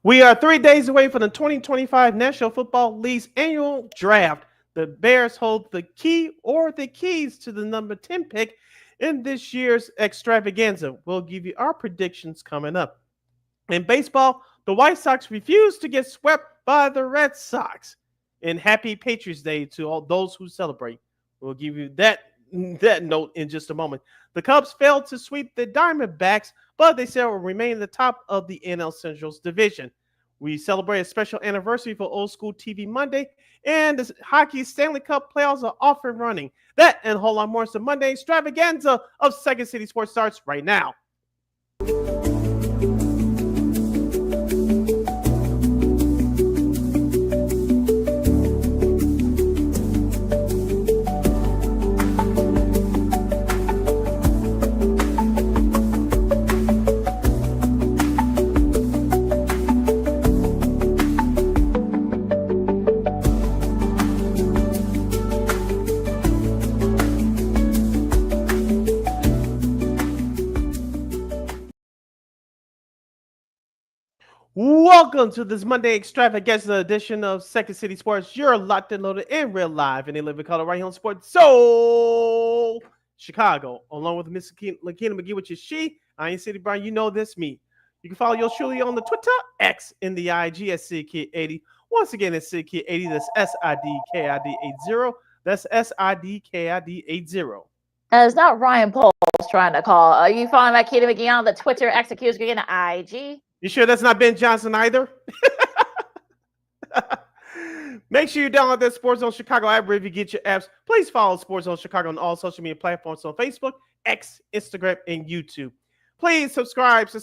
We are 3 days away from the 2025 National Football League's annual draft. The Bears hold the key or the keys to the number 10 pick in this year's extravaganza. We'll give you our predictions coming up. In baseball, the White Sox refuse to get swept by the Red Sox. And happy Patriots Day to all those who celebrate. We'll give you that note in just a moment. The Cubs failed to sweep the Diamondbacks, but they still will remain the top of the NL Central's division. We celebrate a special anniversary for Old School TV Monday, and the Hockey Stanley Cup playoffs are off and running. That and a whole lot more is the Monday extravaganza of Second City Sports starts right now. Welcome to this Monday extravaganza edition of Second City Sports. You're locked and loaded in real live and in living color right here on Sports Soul Chicago, along with Miss LaKeena McGee, which is she. I ain't City Brian. You know this, me. You can follow yours truly on the Twitter, X, in the IG at SidKid80. Once again, it's SidKid80. That's SIDKID80. That's SIDKID80. It's not Ryan Poles trying to call. Are you following my kid McGee on the Twitter, X, again, IG? You sure that's not Ben Johnson either? Make sure you download that Sports Zone Chicago app wherever you get your apps. Please follow Sports Zone Chicago on all social media platforms on Facebook, X, Instagram, and YouTube. Please subscribe to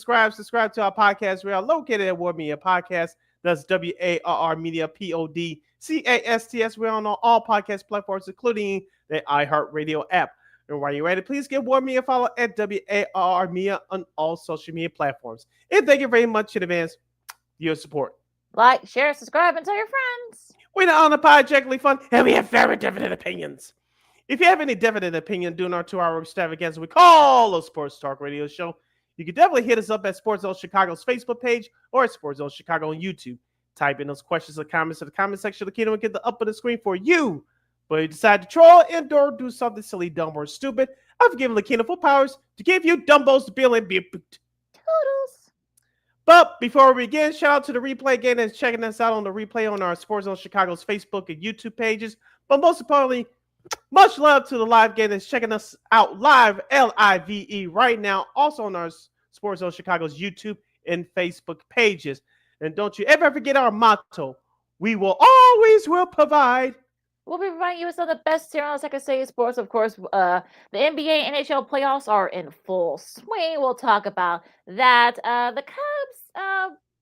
our podcast. We are located at Ward Media Podcast. That's WARR Media PODCASTS. We're on all podcast platforms, including the iHeartRadio app. And while you're ready, please give Ward Media a follow at WARR Media on all social media platforms. And thank you very much in advance for your support. Like, share, subscribe, and tell your friends. We're not unapologetically fun, and we have very definite opinions. If you have any definite opinion during our 2-hour extravaganza we call a Sports Talk Radio Show, you can definitely hit us up at Sports Zone Chicago's Facebook page or at Sports Zone Chicago on YouTube. Type in those questions or comments in the comment section of the keynote and get the up on the screen for you. But you decide to troll and or do something silly, dumb, or stupid, I've given LaKeena full powers to give you dumbos to bill and be a boot. Toodles. But before we begin, shout out to the replay again that's checking us out on the replay on our Sports Zone Chicago's Facebook and YouTube pages. But most importantly, much love to the live game that's checking us out live, LIVE, right now, also on our Sports Zone Chicago's YouTube and Facebook pages. And don't you ever forget our motto, we will always provide. We'll be providing you with some of the best here on Second City Sports. Of course, the NBA NHL playoffs are in full swing. We'll talk about that. The Cubs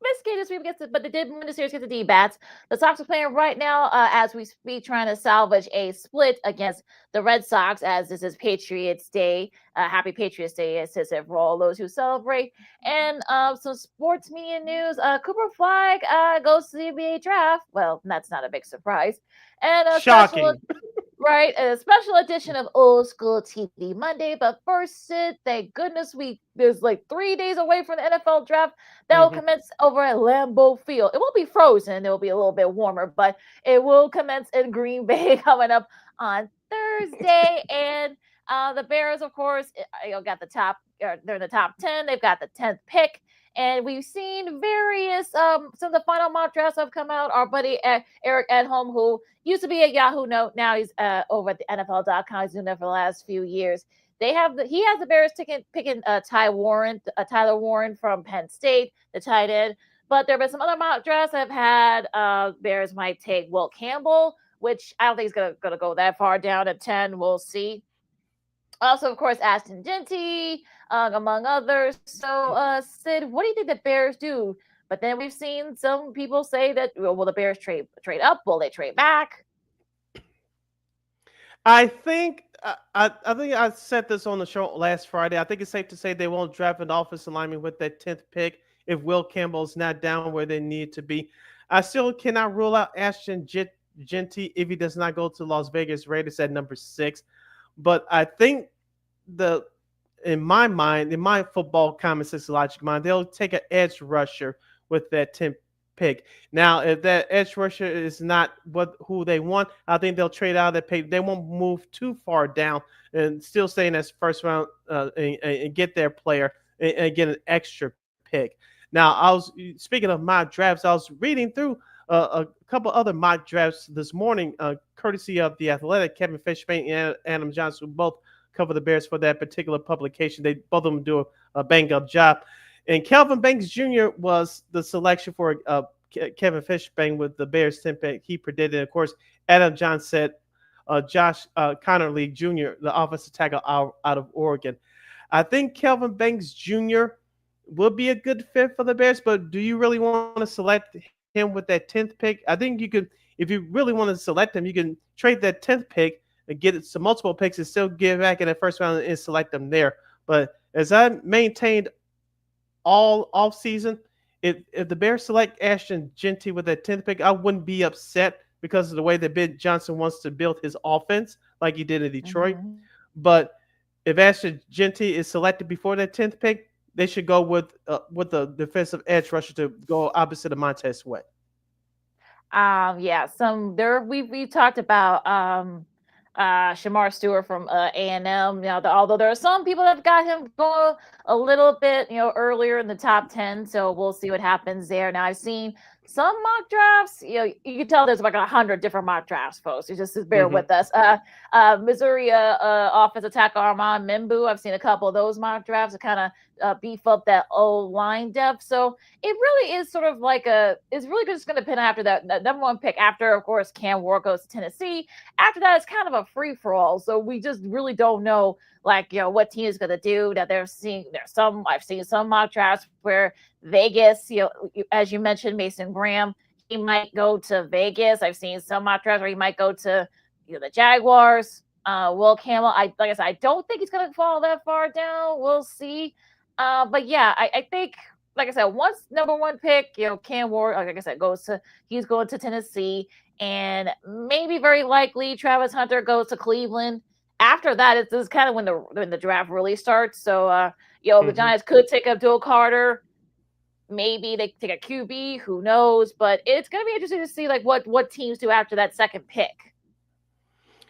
missed game this week, but they did win the series against the D-Bats. The Sox are playing right now as we speak, trying to salvage a split against the Red Sox, as this is Patriots Day. Happy Patriots Day, it says it for all those who celebrate. And some sports media news. Cooper Flag goes to the NBA draft. Well, that's not a big surprise. And a Shocking. a special edition of Old School TV Monday. But first, Sid, thank goodness there's like 3 days away from the NFL draft. That will commence over at Lambeau Field. It won't be frozen. It will be a little bit warmer, but it will commence in Green Bay coming up on Thursday. And the Bears, of course, got the top. They're in the top 10. They've got the 10th pick. And we've seen various, some of the final mock drafts have come out. Our buddy Eric Edholm, who used to be at Yahoo Note, now he's over at the NFL.com. He's doing that for the last few years. He has the Bears picking Tyler Warren from Penn State, the tight end. But there have been some other mock drafts that have had Bears might take Will Campbell, which I don't think he's gonna go that far down at 10. We'll see. Also, of course, Ashton Genty, among others. So, Sid, what do you think the Bears do? But then we've seen some people say that, will the Bears trade up? Will they trade back? I think I said this on the show last Friday. I think it's safe to say they won't draft an offensive lineman with that 10th pick if Will Campbell's not down where they need to be. I still cannot rule out Ashton Genty if he does not go to Las Vegas Raiders at number 6. But I think in my mind, in my football common sense logic mind, they'll take an edge rusher with that 10th pick. Now, if that edge rusher is not who they want, I think they'll trade out of that pick. They won't move too far down and still stay in that first round and get their player and get an extra pick. Now, I was speaking of mock drafts. I was reading through a couple other mock drafts this morning, courtesy of the Athletic, Kevin Fishbain and Adam Johnson, who both cover the Bears for that particular publication. They both of them do a bang up job. And Kelvin Banks Jr. was the selection for Kevin Fishbain with the Bears 10 pick. He predicted, of course, Adam John said Josh Connerly Jr., the offensive tackle out of Oregon. I think Kelvin Banks Jr. would be a good fit for the Bears, but do you really want to select him with that 10th pick? I think you could, if you really want to select him, you can trade that 10th pick and get some multiple picks and still get back in the first round and select them there. But as I maintained all off season, if the Bears select Ashton Genty with that 10th pick, I wouldn't be upset because of the way that Ben Johnson wants to build his offense like he did in Detroit. Mm-hmm. But if Ashton Genty is selected before that 10th pick, they should go with the defensive edge rusher to go opposite of Montez Sweat. Yeah, we talked about Shamar Stewart from A&M. Although there are some people that have got him going a little bit, earlier in the top 10. So we'll see what happens there. Now I've seen some mock drafts. You can tell there's like 100 different mock drafts, folks. You just bear with us. Missouri offensive tackle Armand Membu. I've seen a couple of those mock drafts to kind of beef up that line depth. So it really is sort of like it's really just going to depend after that number one pick. After, of course, Cam Ward goes to Tennessee. After that, it's kind of a free for all. So we just really don't know, what team is going to do. That I've seen some mock drafts where Vegas, as you mentioned, Mason Graham, he might go to Vegas. I've seen some mock drafts where he might go to the Jaguars. Will Campbell, like I said, I don't think he's going to fall that far down. We'll see. But yeah, I think, like I said, once number one pick, Cam Ward, like I said, he's going to Tennessee, and maybe very likely Travis Hunter goes to Cleveland. After that, it's kind of when the draft really starts. So, the Giants could take Abdul Carter. Maybe they take a QB. Who knows? But it's going to be interesting to see what teams do after that second pick.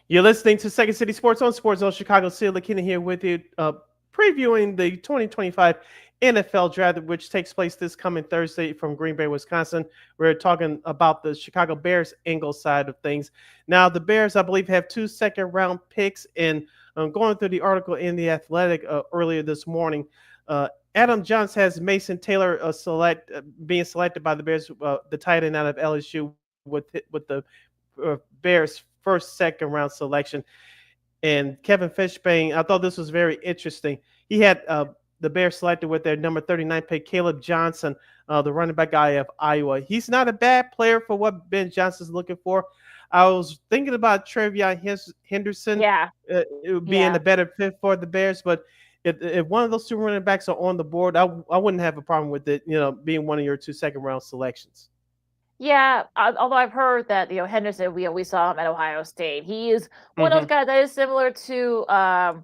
You're listening to Second City Sports on Sports Zone Chicago. LaKeena here with you, previewing the 2025 NFL Draft, which takes place this coming Thursday from Green Bay, Wisconsin. We're talking about the Chicago Bears angle side of things. Now, the Bears, I believe, have 2 second-round picks, and going through the article in The Athletic earlier this morning, Adam Johnson has Mason Taylor being selected by the Bears, the tight end out of LSU, with the Bears' first second-round selection. And Kevin Fishbain, I thought this was very interesting. He had the Bears selected with their number 39 pick, Caleb Johnson, the running back guy of Iowa. He's not a bad player for what Ben Johnson's looking for. I was thinking about Trevion Henderson being a better fit for the Bears, but if one of those 2 running backs are on the board, I wouldn't have a problem with it, being one of your 2 second-round selections. Yeah, although I've heard that Henderson, we saw him at Ohio State. He is one of those guys that is similar to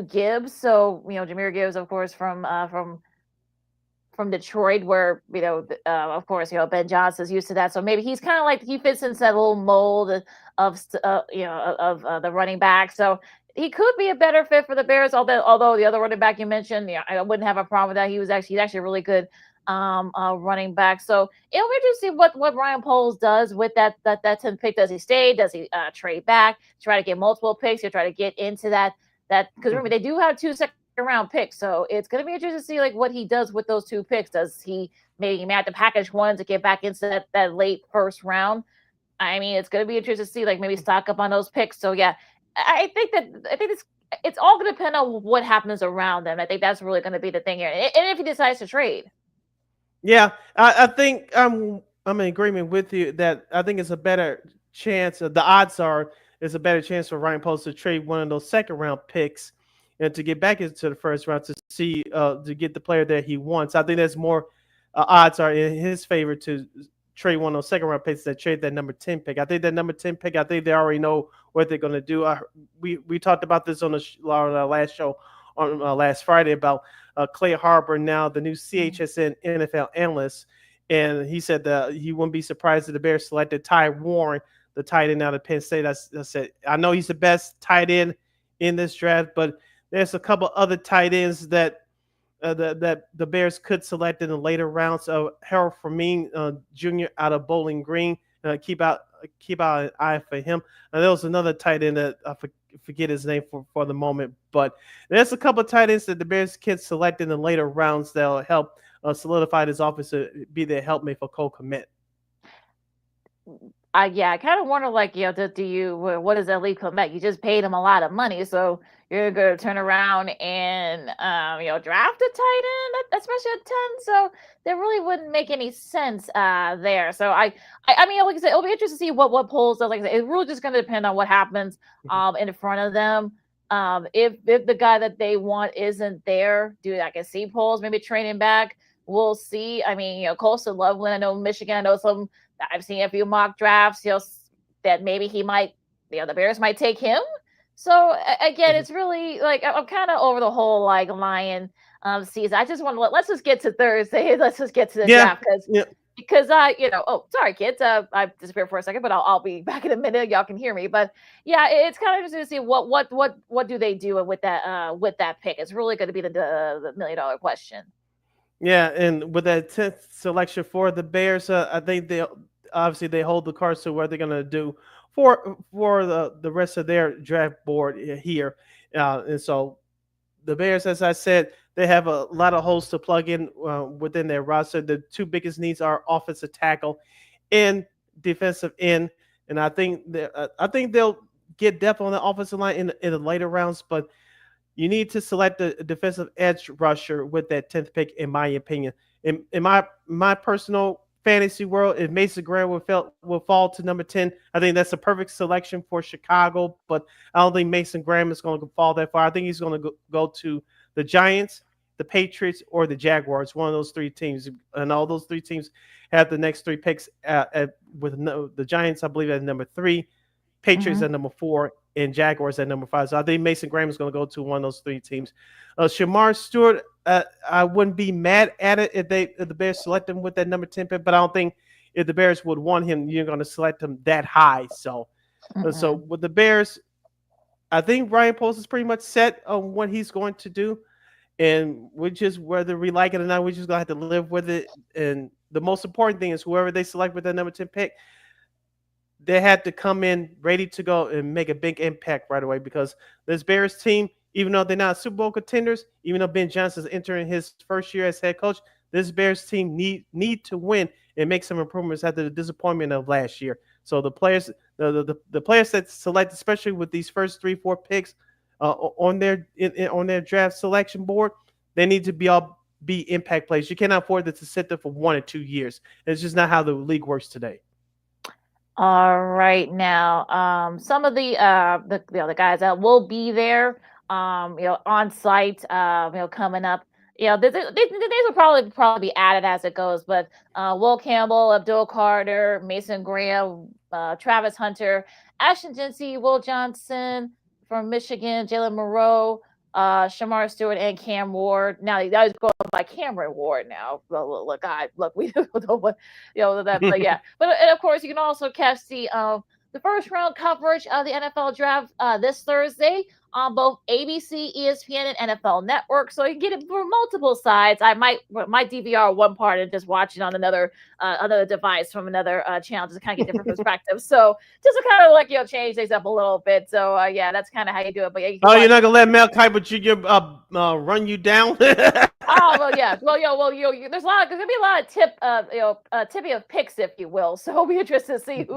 Gibbs. So Jahmyr Gibbs, of course, from Detroit, where of course Ben Johnson's used to that. So maybe he's kind of he fits into that little mold of the running back. So he could be a better fit for the Bears. Although the other running back you mentioned, I wouldn't have a problem with that. He's actually a really good running back. So it'll be interesting to see what Ryan Poles does with that 10th pick. Does he stay? Does he trade back? Try to get multiple picks? He'll try to get into that because remember they do have 2 second-round picks. So it's going to be interesting to see what he does with those 2 picks. Does he may have to package one to get back into that late first round? I mean, it's going to be interesting to see maybe stock up on those picks. So yeah, I think it's all going to depend on what happens around them. I think that's really going to be the thing here, and if he decides to trade. Yeah, I think I'm in agreement with you that I think it's a better chance. The odds are it's a better chance for Ryan Poles to trade one of those second-round picks and to get back into the first round to see to get the player that he wants. I think there's more odds are in his favor to trade one of those second-round picks that trade that number 10 pick. I think that number 10 pick, I think they already know what they're going to do. We talked about this on our last show on last Friday about Clay Harbor, now the new CHSN NFL analyst, and he said that he wouldn't be surprised if the Bears selected Ty Warren, the tight end out of Penn State. I said I know he's the best tight end in this draft, but there's a couple other tight ends that the Bears could select in the later rounds. So Harold Framing Jr. out of Bowling Green, keep out an eye for him. And there was another tight end that forget his name for the moment, but there's a couple of tight ends that the Bears could select in the later rounds that'll help solidify this offense to be their helpmate for Cole Kmet. I kind of wonder, like, do you, what does that leave Clement? You just paid him a lot of money, so you're going to turn around and, draft a tight end, especially at 10. So that really wouldn't make any sense there. So I mean, like I said, it'll be interesting to see what polls does. Like I said, it's really just going to depend on what happens in front of them. If the guy that they want isn't there, I can see polls maybe training back. We'll see. I mean, Colson Loveland, I know Michigan, I know I've seen a few mock drafts, that maybe he might, the Bears might take him. So again, it's really like I'm kind of over the whole like Lion season. I just want to let's just get to Thursday. Let's just get to the draft because oh, sorry kids, I disappeared for a second, but I'll be back in a minute. Y'all can hear me, but yeah, it's kind of interesting to see what do they do with that pick. It's really going to be the $1 million question. Yeah, and with that 10th selection for the Bears, I think they hold the cards to what they're going to do for the rest of their draft board here, and so the Bears, as I said, they have a lot of holes to plug in within their roster. The two biggest needs are offensive tackle and defensive end, and I think they'll get depth on the offensive line in the later rounds, but you need to select a defensive edge rusher with that 10th pick, in my opinion. In my personal fantasy world, if Mason Graham will fall to number 10, I think that's a perfect selection for Chicago, but I don't think Mason Graham is going to fall that far. I think he's going to go to the Giants, the Patriots, or the Jaguars, one of those three teams. And all those three teams have the next three picks the Giants, I believe, at number 3, Patriots at number 4, and Jaguars at number 5. So I think Mason Graham is going to go to one of those three teams. Shamar Stewart, I wouldn't be mad at it if the Bears select him with that number 10 pick, but I don't think if the Bears would want him, you're going to select him that high. So with the Bears, I think Ryan Post is pretty much set on what he's going to do, and whether we like it or not, we're just going to have to live with it. And the most important thing is whoever they select with that number 10 pick, they had to come in ready to go and make a big impact right away, because this Bears team, even though they're not Super Bowl contenders, even though Ben Johnson's entering his first year as head coach, this Bears team need to win and make some improvements after the disappointment of last year. So the players that select, especially with these first 3-4 picks on their draft selection board, they need to be impact players. You cannot afford to sit there for 1 or 2 years. It's just not how the league works today. All right, now some of the guys that will be there, on site, coming up. These will probably be added as it goes. But Will Campbell, Abdul Carter, Mason Graham, Travis Hunter, Ashton Jinsey, Will Johnson from Michigan, Jalen Moreau, Shamar Stewart, and Cam Ward. Now I was going by Cameron Ward now. We don't know what that, but yeah. But and of course, you can also catch the first round coverage of the NFL draft this Thursday on both ABC, ESPN, and NFL Network. So you can get it for multiple sides. I might DVR one part and just watch it on another device from another channel, just to kind of get different perspectives. So just to kind of like change things up a little bit. So yeah, that's kind of how you do it. But yeah, you're not gonna let Mel Kiper Jr. Run you down? Oh well, yeah. There's gonna be a lot of tippy of picks, if you will. So it'll be interesting to see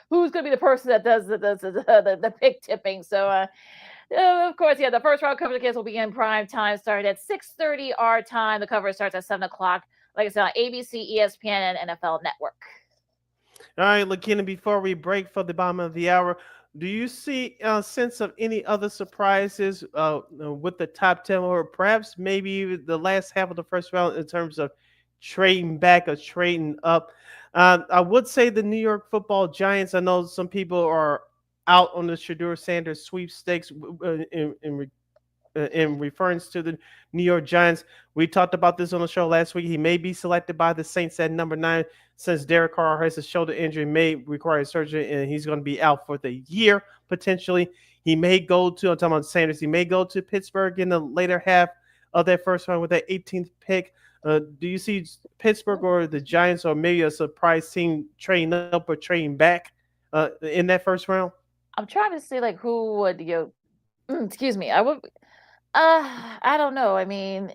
who's gonna be the person that does the pick tipping. So of course, yeah, the first round coverage will be in prime time, starting at 6:30 our time. The coverage starts at 7 o'clock. Like I said, on ABC, ESPN, and NFL Network. All right, LaKeena, before we break for the bottom of the hour, do you see a sense of any other surprises with the top 10, or perhaps maybe the last half of the first round in terms of trading back or trading up? I would say the New York Football Giants. I know some people are out on the Shedeur Sanders sweepstakes in reference to the New York Giants. We talked about this on the show last week. He may be selected by the Saints at number 9 since Derek Carr has a shoulder injury, may require surgery, and he's going to be out for the year potentially. He may go to, I'm talking about Sanders, he may go to Pittsburgh in the later half of that first round with that 18th pick. Do you see Pittsburgh or the Giants or maybe a surprise team trading up or trading back in that first round? I'm trying to see like who would excuse me. I don't know. I mean,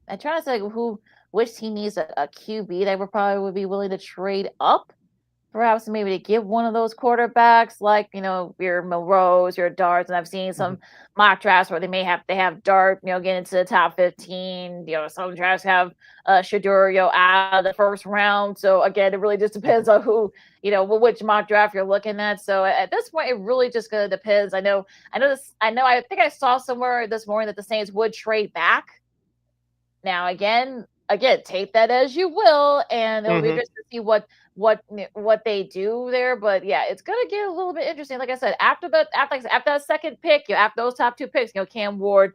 I'm trying to say like, which team needs a QB that would be willing to trade up, perhaps maybe to get one of those quarterbacks, like your Monroes, your Darts, and I've seen some mock drafts where they have Dart, get into the top 15. Some drafts have Shador, out of the first round. So again, it really just depends on who, which mock draft you're looking at. So at this point, it really just gonna depends. I think I saw somewhere this morning that the Saints would trade back. Now again, take that as you will, and it'll be interesting to see what they do there. But yeah, it's gonna get a little bit interesting. Like I said, after that second pick, after those top 2 picks, Cam Ward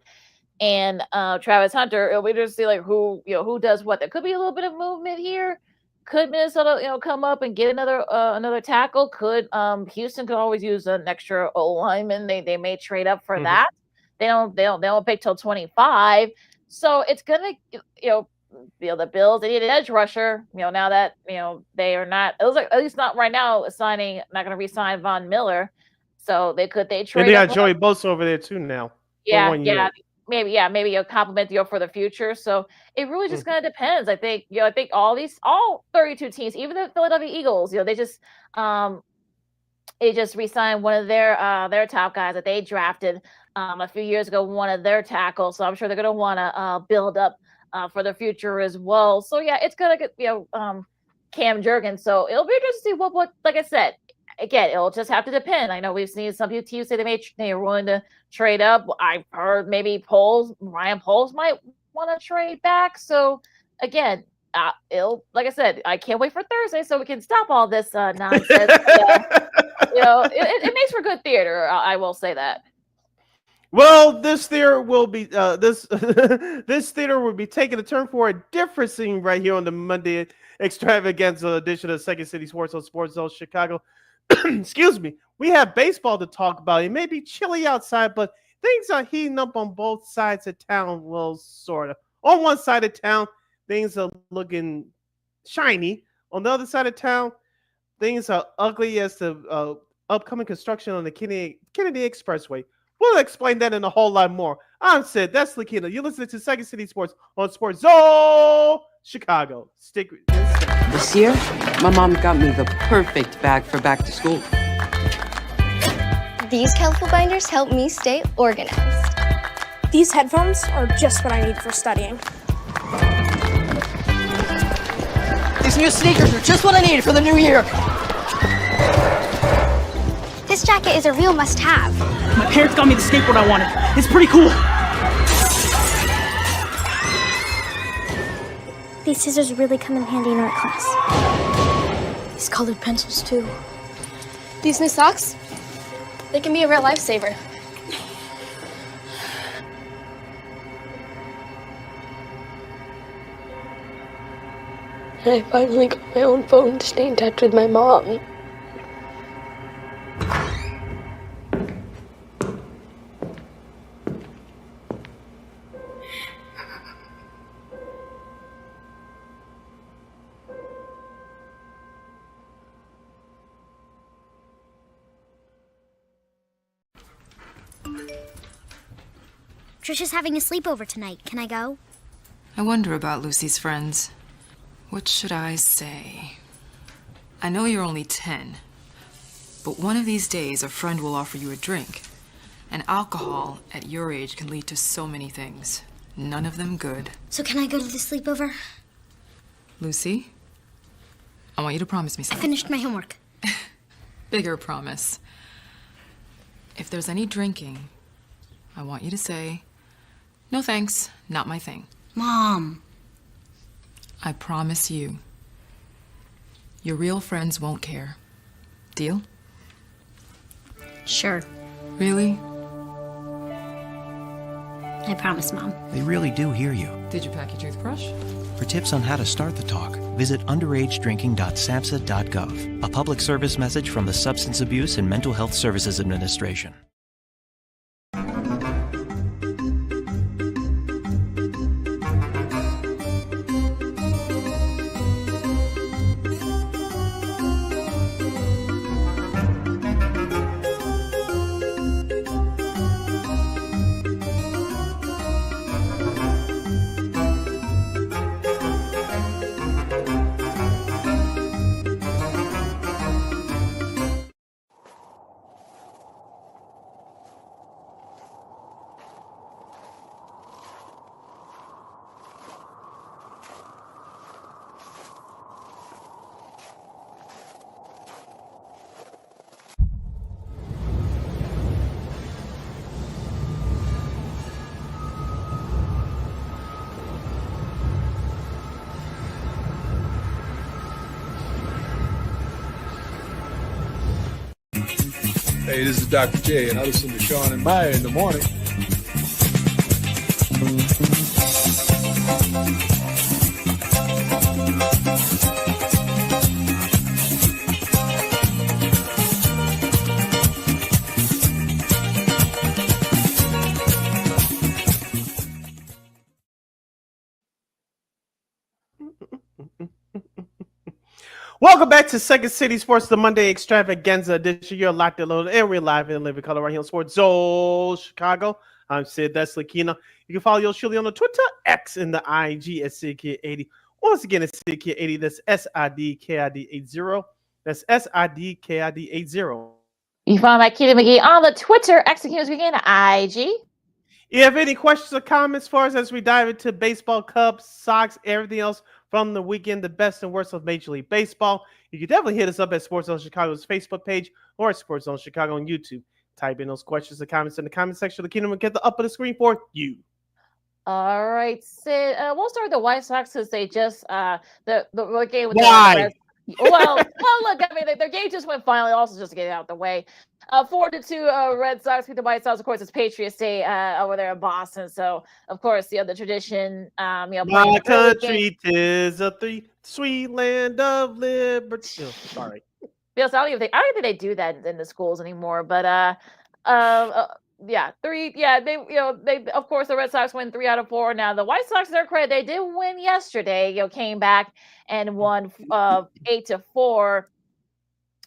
and Travis Hunter, it'll be interesting to see like who does what. There could be a little bit of movement here. Could Minnesota come up and get another tackle? Could Houston could always use an extra O lineman. They may trade up for that. They don't pick till 25. So it's gonna the Bills, they need an edge rusher. Now that they are not, it was like, at least not right now, not going to re-sign Von Miller. So they trade. And they got Joey Bosa over there too now. Yeah, maybe a compliment deal for the future. So it really just kind of depends. I think all 32 teams, even the Philadelphia Eagles, they just re-signed one of their top guys that they drafted a few years ago, one of their tackles. So I'm sure they're going to want to build up for the future as well. So yeah, it's gonna get Cam Jurgens. So it'll be interesting to see what like I said, again, it'll just have to depend. I know we've seen some teams say they are willing to trade up. I've heard maybe Ryan Poles might want to trade back. So again, like I said, I can't wait for Thursday so we can stop all this nonsense. It makes for good theater. I will say that. Well, this theater will be this theater will be taking a turn for a different scene right here on the Monday extravaganza edition of Second City Sports on Sports Zone Chicago. Excuse me. We have baseball to talk about. It may be chilly outside, but things are heating up on both sides of town. Well, sort of. On one side of town, things are looking shiny. On the other side of town, things are ugly as the upcoming construction on the Kennedy Expressway. We'll explain that and a whole lot more. I'm Sid. That's LaKeena. You're listening to Second City Sports on Sports Zone Chicago. Stick with this. This year, my mom got me the perfect bag for back to school. These colorful binders help me stay organized. These headphones are just what I need for studying. These new sneakers are just what I need for the new year. This jacket is a real must-have. My parents got me the skateboard I wanted. It's pretty cool. These scissors really come in handy in art class. These colored pencils, too. These new socks, they can be a real lifesaver. I finally got my own phone to stay in touch with my mom. Trisha's having a sleepover tonight. Can I go? I wonder about Lucy's friends. What should I say? I know you're only 10, but one of these days a friend will offer you a drink. And alcohol at your age can lead to so many things. None of them good. So can I go to the sleepover? Lucy, I want you to promise me I something. finished my homework. Bigger promise. If there's any drinking, I want you to say, "No thanks, not my thing." Mom. I promise you. Your real friends won't care. Deal? Sure. Really? I promise, Mom. They really do hear you. Did you pack your toothbrush? For tips on how to start the talk, visit underagedrinking.samhsa.gov, a public service message from the Substance Abuse and Mental Health Services Administration. Hey, this is Dr. J, and I listen to Sean and Maya in the morning. Welcome back to Second City Sports, the Monday Extravaganza edition. You're locked and loaded, and we're live in living color right here on Sports Zone Chicago. I'm Sid, that's LaKeena. You can follow yours truly on the Twitter, X, and the IG at SidKid80. Once again, it's SidKid80. That's SIDKID80. That's SIDKID80. You find McGee on the Twitter, executives weekend, IG. You have any questions or comments for us as we dive into baseball, Cubs, Sox, everything else from the weekend, the best and worst of Major League Baseball? You can definitely hit us up at Sports Zone Chicago's Facebook page or at Sports Zone Chicago on YouTube. Type in those questions and comments in the comment section of the Kingdom and get the up of the screen for you. All right, Sid. We'll start with the White Sox since they just the game with Why? well, look, I mean, their game just went finally. Also, just to get it out of the way, 4-2 Red Sox beat the White Sox. Of course, it's Patriots Day over there in Boston. So, of course, the tradition, my country tis a sweet land of liberty. Oh, sorry. Yes, I don't think they do that in the schools anymore. But yeah, they of course the Red Sox win 3 out of 4. Now the White Sox, to their credit, they did win yesterday. Came back and won 8-4.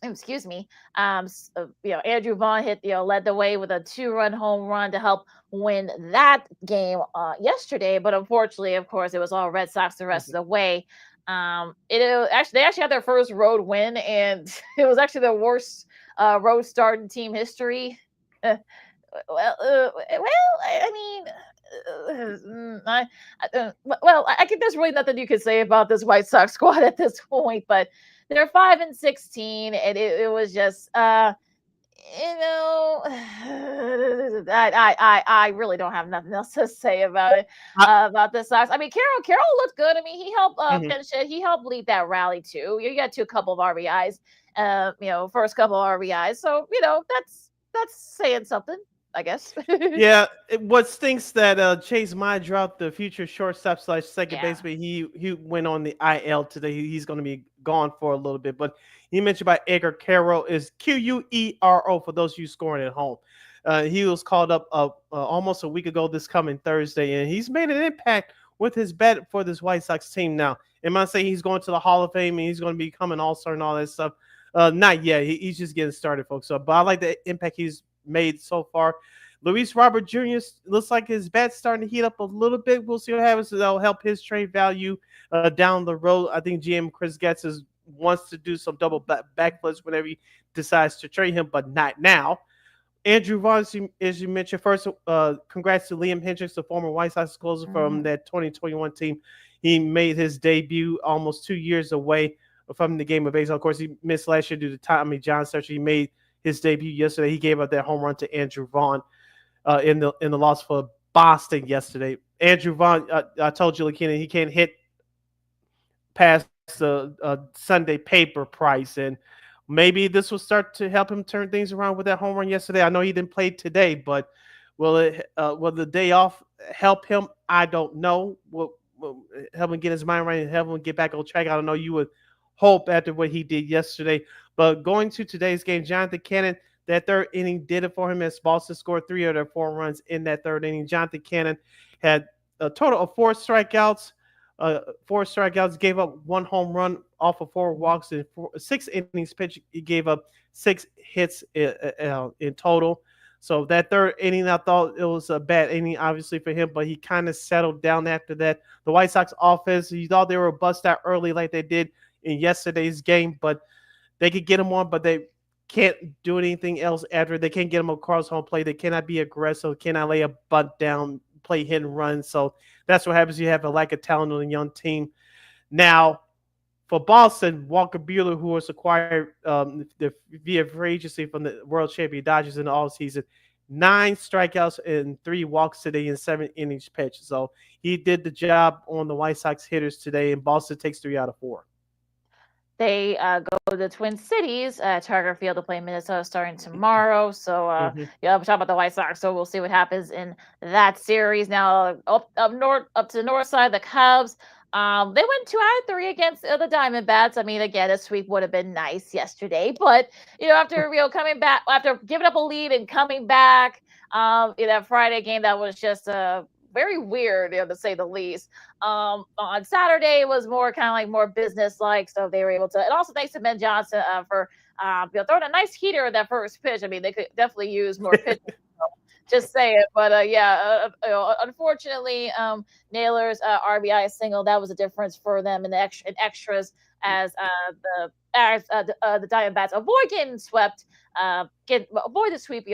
Excuse me. Andrew Vaughn led the way with a 2-run home run to help win that game yesterday. But unfortunately, of course, it was all Red Sox the rest of the way. They actually had their first road win, and it was actually the worst road start in team history. I think there's really nothing you can say about this White Sox squad at this point, but they're 5-16, and it was just, I really don't have nothing else to say about it, about the Sox. I mean, Carroll looked good. I mean, he helped finish it. He helped lead that rally too. You got a couple of RBIs, first couple of RBIs. So, that's saying something, I guess. Yeah, what stinks that Chase Mydrout, the future shortstop / second baseman, he went on the IL today. He's going to be gone for a little bit. But you mentioned about Edgar Quero is Quero for those of you scoring at home. He was called up almost a week ago this coming Thursday, and he's made an impact with his bat for this White Sox team now. Am I saying he's going to the Hall of Fame and he's going to become an all-star and all that stuff? Not yet. He's just getting started, folks. But I like the impact he's made so far. Luis Robert Jr. looks like his bat's starting to heat up a little bit. We'll see what happens. That'll help his trade value down the road. I think GM Chris Getz wants to do some double backflips whenever he decides to trade him, but not now. Andrew Vaughn, as you mentioned, first, congrats to Liam Hendricks, the former White Sox closer from that 2021 team. He made his debut almost 2 years away from the game of baseball. Of course, he missed last year due to Tommy John surgery. He made his debut yesterday. He gave up that home run to Andrew Vaughn in the loss for Boston yesterday. Andrew Vaughn, I told you, LaKeena, he can't hit past the Sunday paper price, and maybe this will start to help him turn things around with that home run yesterday. I know he didn't play today, but will the day off help him? I don't know. What help him get his mind right and help him get back on track? I don't know. You would hope after what he did yesterday. But going to today's game, Jonathan Cannon, that third inning did it for him as Boston scored 3 of their 4 runs in that third inning. Jonathan Cannon had a total of 4 strikeouts. 4 strikeouts, gave up 1 home run off of 4 walks in 6 innings pitched. He gave up 6 hits in total. So that third inning, I thought it was a bad inning, obviously, for him, but he kind of settled down after that. The White Sox offense, you thought they were bust out early like they did in yesterday's game, but they could get him on, but they can't do anything else after. They can't get him across home plate. They cannot be aggressive, cannot lay a bunt down, play hit and run. So that's what happens. You have a lack of talent on a young team. Now, for Boston, Walker Buehler, who was acquired via free agency from the world champion Dodgers in the offseason, 9 strikeouts and 3 walks today in 7 innings pitched. So he did the job on the White Sox hitters today, and Boston takes 3 out of 4. They go to the Twin Cities, Target Field, to play Minnesota starting tomorrow. So, I'm talking about the White Sox. So we'll see what happens in that series. Now, up to the north side, the Cubs. They went 2 out of 3 against the Diamondbacks. I mean, again, a sweep would have been nice yesterday, but after coming back, after giving up a lead and coming back, in that Friday game, that was just very weird, to say the least. On Saturday, it was more kind of like more business-like, so they were able to. And also thanks to Ben Johnson for throwing a nice heater in that first pitch. I mean, they could definitely use more pitches. Just say it, but unfortunately, Naylor's RBI single, that was a difference for them in the extras as the Diamondbacks avoid getting swept, avoid the sweep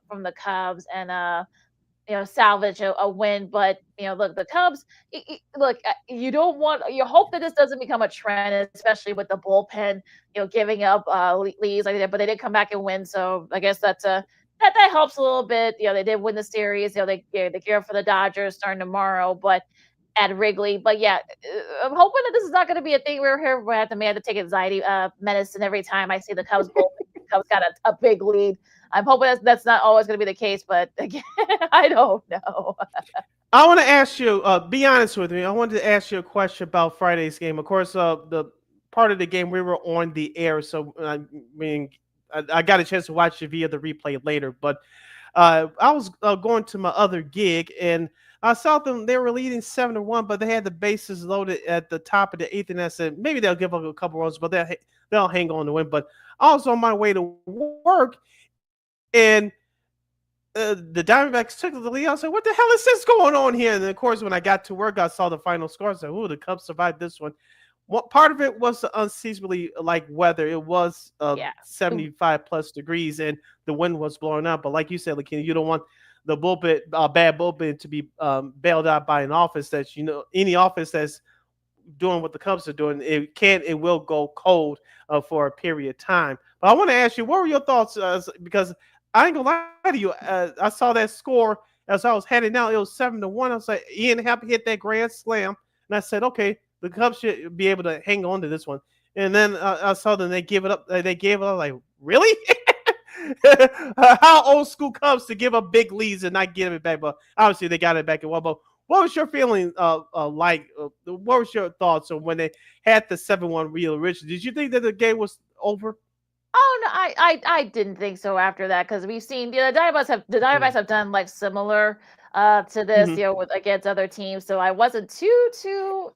from the Cubs and salvage a win. But look, the Cubs, you hope that this doesn't become a trend, especially with the bullpen, giving up leads like that. But they did come back and win, so I guess that's that helps a little bit. They did win the series. They gear up for the Dodgers starting tomorrow, but at Wrigley. But yeah, I'm hoping that this is not going to be a thing where we have to take anxiety medicine every time I see the Cubs bullpen. The Cubs got a big lead. I'm hoping that's not always going to be the case, but again, I don't know. I want to ask you, be honest with me. I wanted to ask you a question about Friday's game. Of course, the part of the game we were on the air, so I got a chance to watch it via the replay later. But I was going to my other gig, and I saw them. They were leading 7-1, but they had the bases loaded at the top of the 8th, and I said maybe they'll give up a couple runs, but they'll hang on to win. But I was on my way to work, and the Diamondbacks took the lead. I was like, what the hell is this going on here? And of course, when I got to work, I saw the final score. I said, ooh, the Cubs survived this one. What part of it was the unseasonably like weather? It was 75 plus degrees, and the wind was blowing out. But like you said, LaKeena, you don't want the bad bullpen to be bailed out by an office that any office that's doing what the Cubs are doing. It will go cold for a period of time. But I want to ask you, what were your thoughts? Because I ain't gonna lie to you, I saw that score as I was heading out. It was 7-1. I was like, Ian Happ hit that grand slam, and I said, okay, the Cubs should be able to hang on to this one. And then I saw them, they gave it up. They gave it up. Like, really? How old school Cubs to give up big leads and not get it back? But obviously they got it back in one. But what was your feeling like? What was your thoughts on when they had the 7-1 real originally? Did you think that the game was over? Oh no, I didn't think so after that, because we've seen the Diamondbacks have done like similar to this, with against other teams. So I wasn't too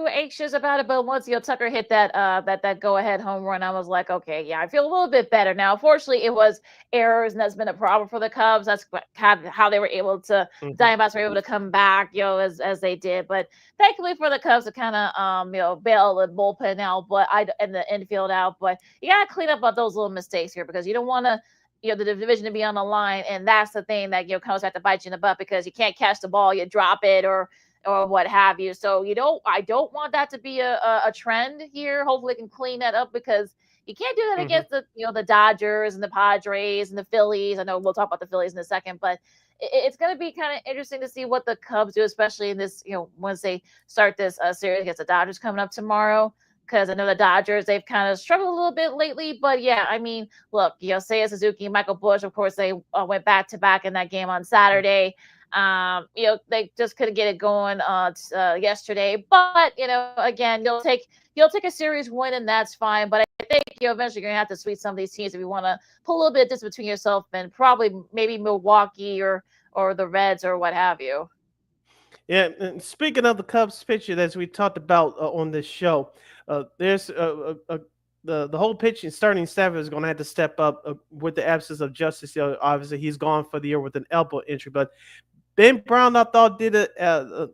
anxious about it. But once Tucker hit that go ahead home run, I was like, okay, yeah, I feel a little bit better now. Unfortunately, it was errors, and that's been a problem for the Cubs. That's how they were able to Diamondbacks were able to come back, as they did. But thankfully for the Cubs to kind of bail the bullpen out, and the infield out. But you gotta clean up about those little mistakes here, because you don't want to the division to be on the line, and that's the thing that comes back to bite you in the butt, because you can't catch the ball, you drop it or what have you. So I don't want that to be a trend here. Hopefully, we can clean that up, because you can't do that against the Dodgers and the Padres and the Phillies. I know we'll talk about the Phillies in a second, but it's going to be kind of interesting to see what the Cubs do, especially in this once they start this series against the Dodgers coming up tomorrow. Because I know the Dodgers, they've kind of struggled a little bit lately. But yeah, I mean, look, Seiya Suzuki, Michael Busch, of course, they went back to back in that game on Saturday. They just couldn't get it going yesterday. But again, you'll take a series win, and that's fine. But I think eventually you're gonna have to sweep some of these teams if you want to pull a little bit of distance between yourself and probably maybe Milwaukee or the Reds or what have you. Yeah, and speaking of the Cubs pitcher, as we talked about on this show, there's the whole pitching starting staff is going to have to step up with the absence of Justice Hill. Obviously, he's gone for the year with an elbow injury, but Ben Brown, I thought, did a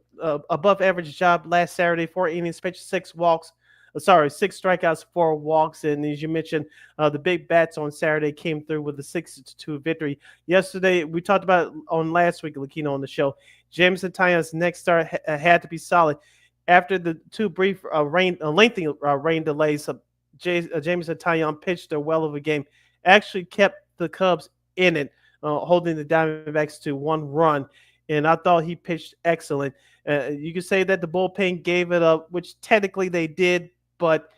above average job last Saturday. 4 innings pitched, 6 walks. Sorry, 6 strikeouts, 4 walks. And as you mentioned, the big bats on Saturday came through with a 6-2 victory. Yesterday, we talked about on last week, LaKeena, on the show. Jameson Taillon's next start had to be solid. After the two brief lengthy rain delays, Jameson Taillon pitched a well of a game. Actually kept the Cubs in it, holding the Diamondbacks to 1 run. And I thought he pitched excellent. You could say that the bullpen gave it up, which technically they did, but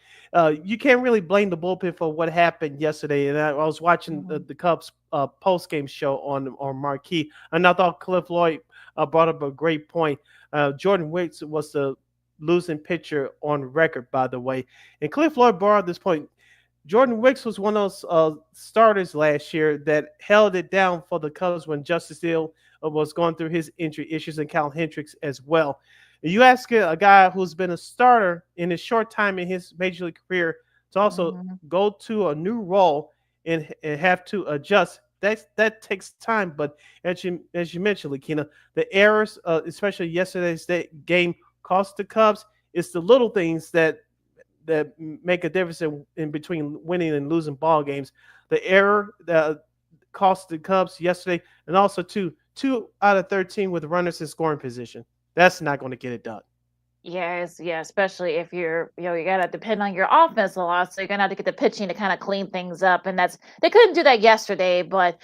you can't really blame the bullpen for what happened yesterday. And I was watching the Cubs post-game show on Marquee, and I thought Cliff Lloyd brought up a great point. Jordan Wicks was the losing pitcher on record, by the way. And Cliff Lloyd brought up this point. Jordan Wicks was one of those starters last year that held it down for the Cubs when Justice Hill was going through his injury issues, and Cal Hendricks as well. You ask a guy who's been a starter in his short time in his major league career to also go to a new role and have to adjust. That takes time. But as you mentioned, LaKeena, the errors, especially yesterday's game, cost the Cubs. It's the little things that make a difference in between winning and losing ball games. The error that cost the Cubs yesterday, and also two out of 13 with runners in scoring position. That's not going to get it done. Yes, yeah, especially if you gotta depend on your offense a lot, so you're gonna have to get the pitching to kind of clean things up, and they couldn't do that yesterday. But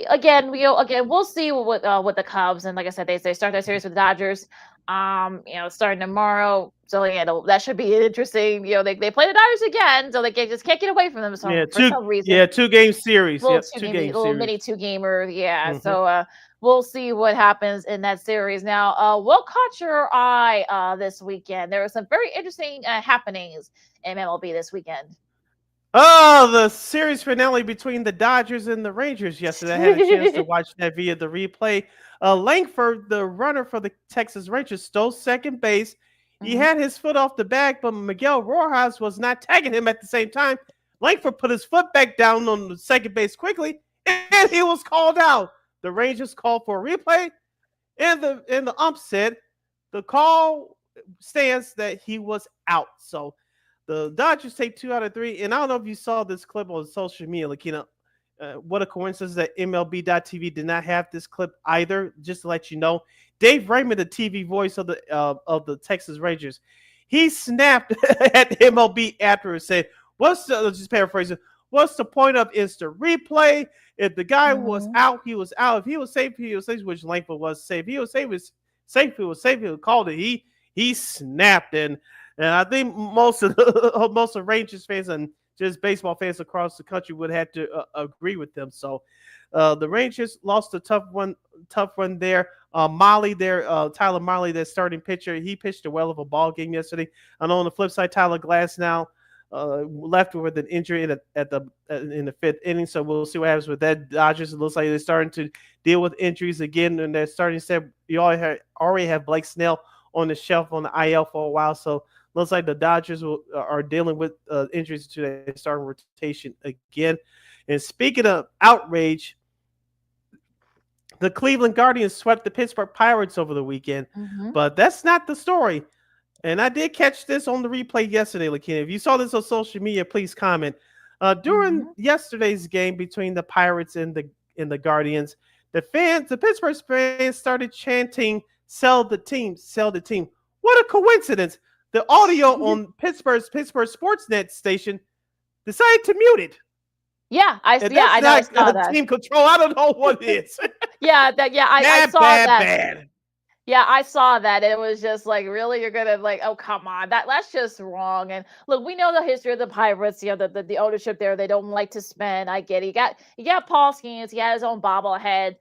again, we'll see with the Cubs, and like I said, they start their series with the Dodgers, starting tomorrow. So that should be interesting. They play the Dodgers again, so they just can't get away from them. So for some reason, 2-game series, little yep, 2-game series, mini 2-gamer, yeah. So we'll see what happens in that series. Now, what caught your eye this weekend? There were some very interesting happenings in MLB this weekend. Oh, the series finale between the Dodgers and the Rangers yesterday. I had a chance to watch that via the replay. Langford, the runner for the Texas Rangers, stole second base. He had his foot off the bag, but Miguel Rojas was not tagging him at the same time. Langford put his foot back down on the second base quickly, and he was called out. The Rangers called for a replay, and the ump said the call stands that he was out. So the Dodgers take 2 out of 3. And I don't know if you saw this clip on social media, LaKeena. What a coincidence that MLB.TV did not have this clip either. Just to let you know, Dave Raymond, the TV voice of the Texas Rangers, he snapped at MLB after and said, just paraphrasing, what's the point of instant replay? If the guy was out, he was out. If he was safe, he was safe, which Langford was safe. He was safe, he was safe, he called it. He snapped, and I think most of Rangers fans and just baseball fans across the country would have to agree with them. So the Rangers lost a tough one there. Tyler Molly, their starting pitcher, he pitched a well of a ball game yesterday. And on the flip side, Tyler Glass now left with an injury in the 5th inning. So we'll see what happens with that. Dodgers, it looks like they're starting to deal with injuries again, and they're starting to say you already have Blake Snell on the shelf on the IL for a while. So looks like the Dodgers are dealing with injuries to their starting rotation again. And speaking of outrage, the Cleveland Guardians swept the Pittsburgh Pirates over the weekend, but that's not the story. And I did catch this on the replay yesterday, LaKeena. If you saw this on social media, please comment. During yesterday's game between the Pirates and the Guardians, the Pittsburgh fans started chanting, "Sell the team, sell the team." What a coincidence. The audio on Pittsburgh's Sportsnet station decided to mute it. Yeah, I saw that. Team control. I don't know what it is. I saw that. Bad. Yeah, I saw that. It was just like, really, you're gonna oh, come on, that's just wrong. And look, we know the history of the Pirates. The ownership there, they don't like to spend. I get it. You got Paul Skeens. He had his own bobblehead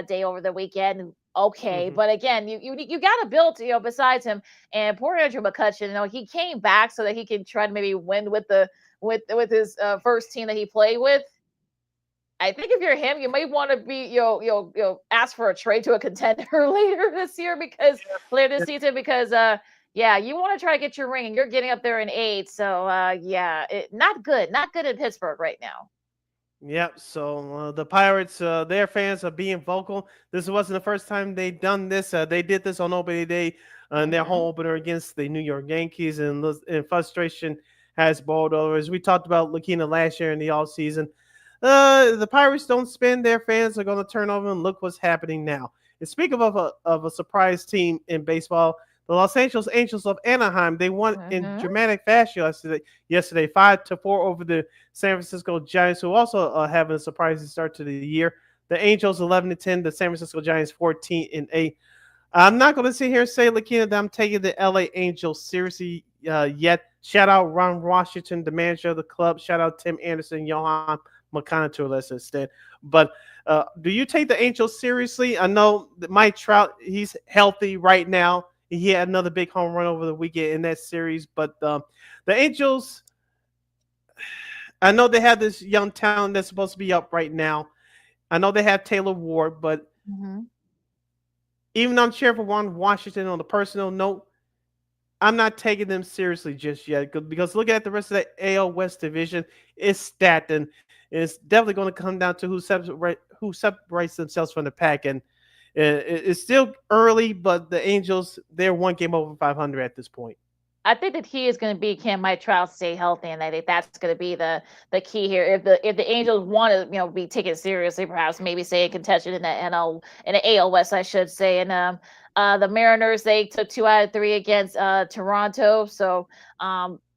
day over the weekend. okay. But again, you got to build, besides him and poor Andrew McCutcheon. He came back so that he can try to maybe win with with his first team that he played with. I think if you're him, you might want to be ask for a trade to a contender later this season because you want to try to get your ring and you're getting up there in age. So not good in Pittsburgh right now. Yep. So the Pirates, their fans are being vocal. This wasn't the first time they done this. They did this on opening day in their home opener against the New York Yankees, and frustration has boiled over. As we talked about LaKeena last year in the offseason, the Pirates don't spend. Their fans are going to turn over, and look what's happening now. And speaking of a surprise team in baseball, the Los Angeles Angels of Anaheim, they won in dramatic fashion yesterday 5-4 over the San Francisco Giants, who also are having a surprising start to the year. The Angels 11-10, the San Francisco Giants 14-8. I'm not going to sit here and say, LaKeena, that I'm taking the LA Angels seriously yet. Shout out Ron Washington, the manager of the club. Shout out Tim Anderson, Johan McCann to a lesser extent. But do you take the Angels seriously? I know that Mike Trout, he's healthy right now. He had another big home run over the weekend in that series. But the Angels, I know they have this young talent that's supposed to be up right now. I know they have Taylor Ward, but even though I'm cheering for Ron Washington on a personal note, I'm not taking them seriously just yet because looking at the rest of the AL West division, it's stacked, and it's definitely going to come down to who separates themselves from the pack. And it's still early, but the Angels, they're one game over 500 at this point. I think the key is going to be, can Mike Trout stay healthy, and I think that's going to be the key here. If the Angels want to be taken seriously, perhaps maybe say a contention in the AL West, I should say. And the Mariners, they took 2 out of 3 against Toronto, so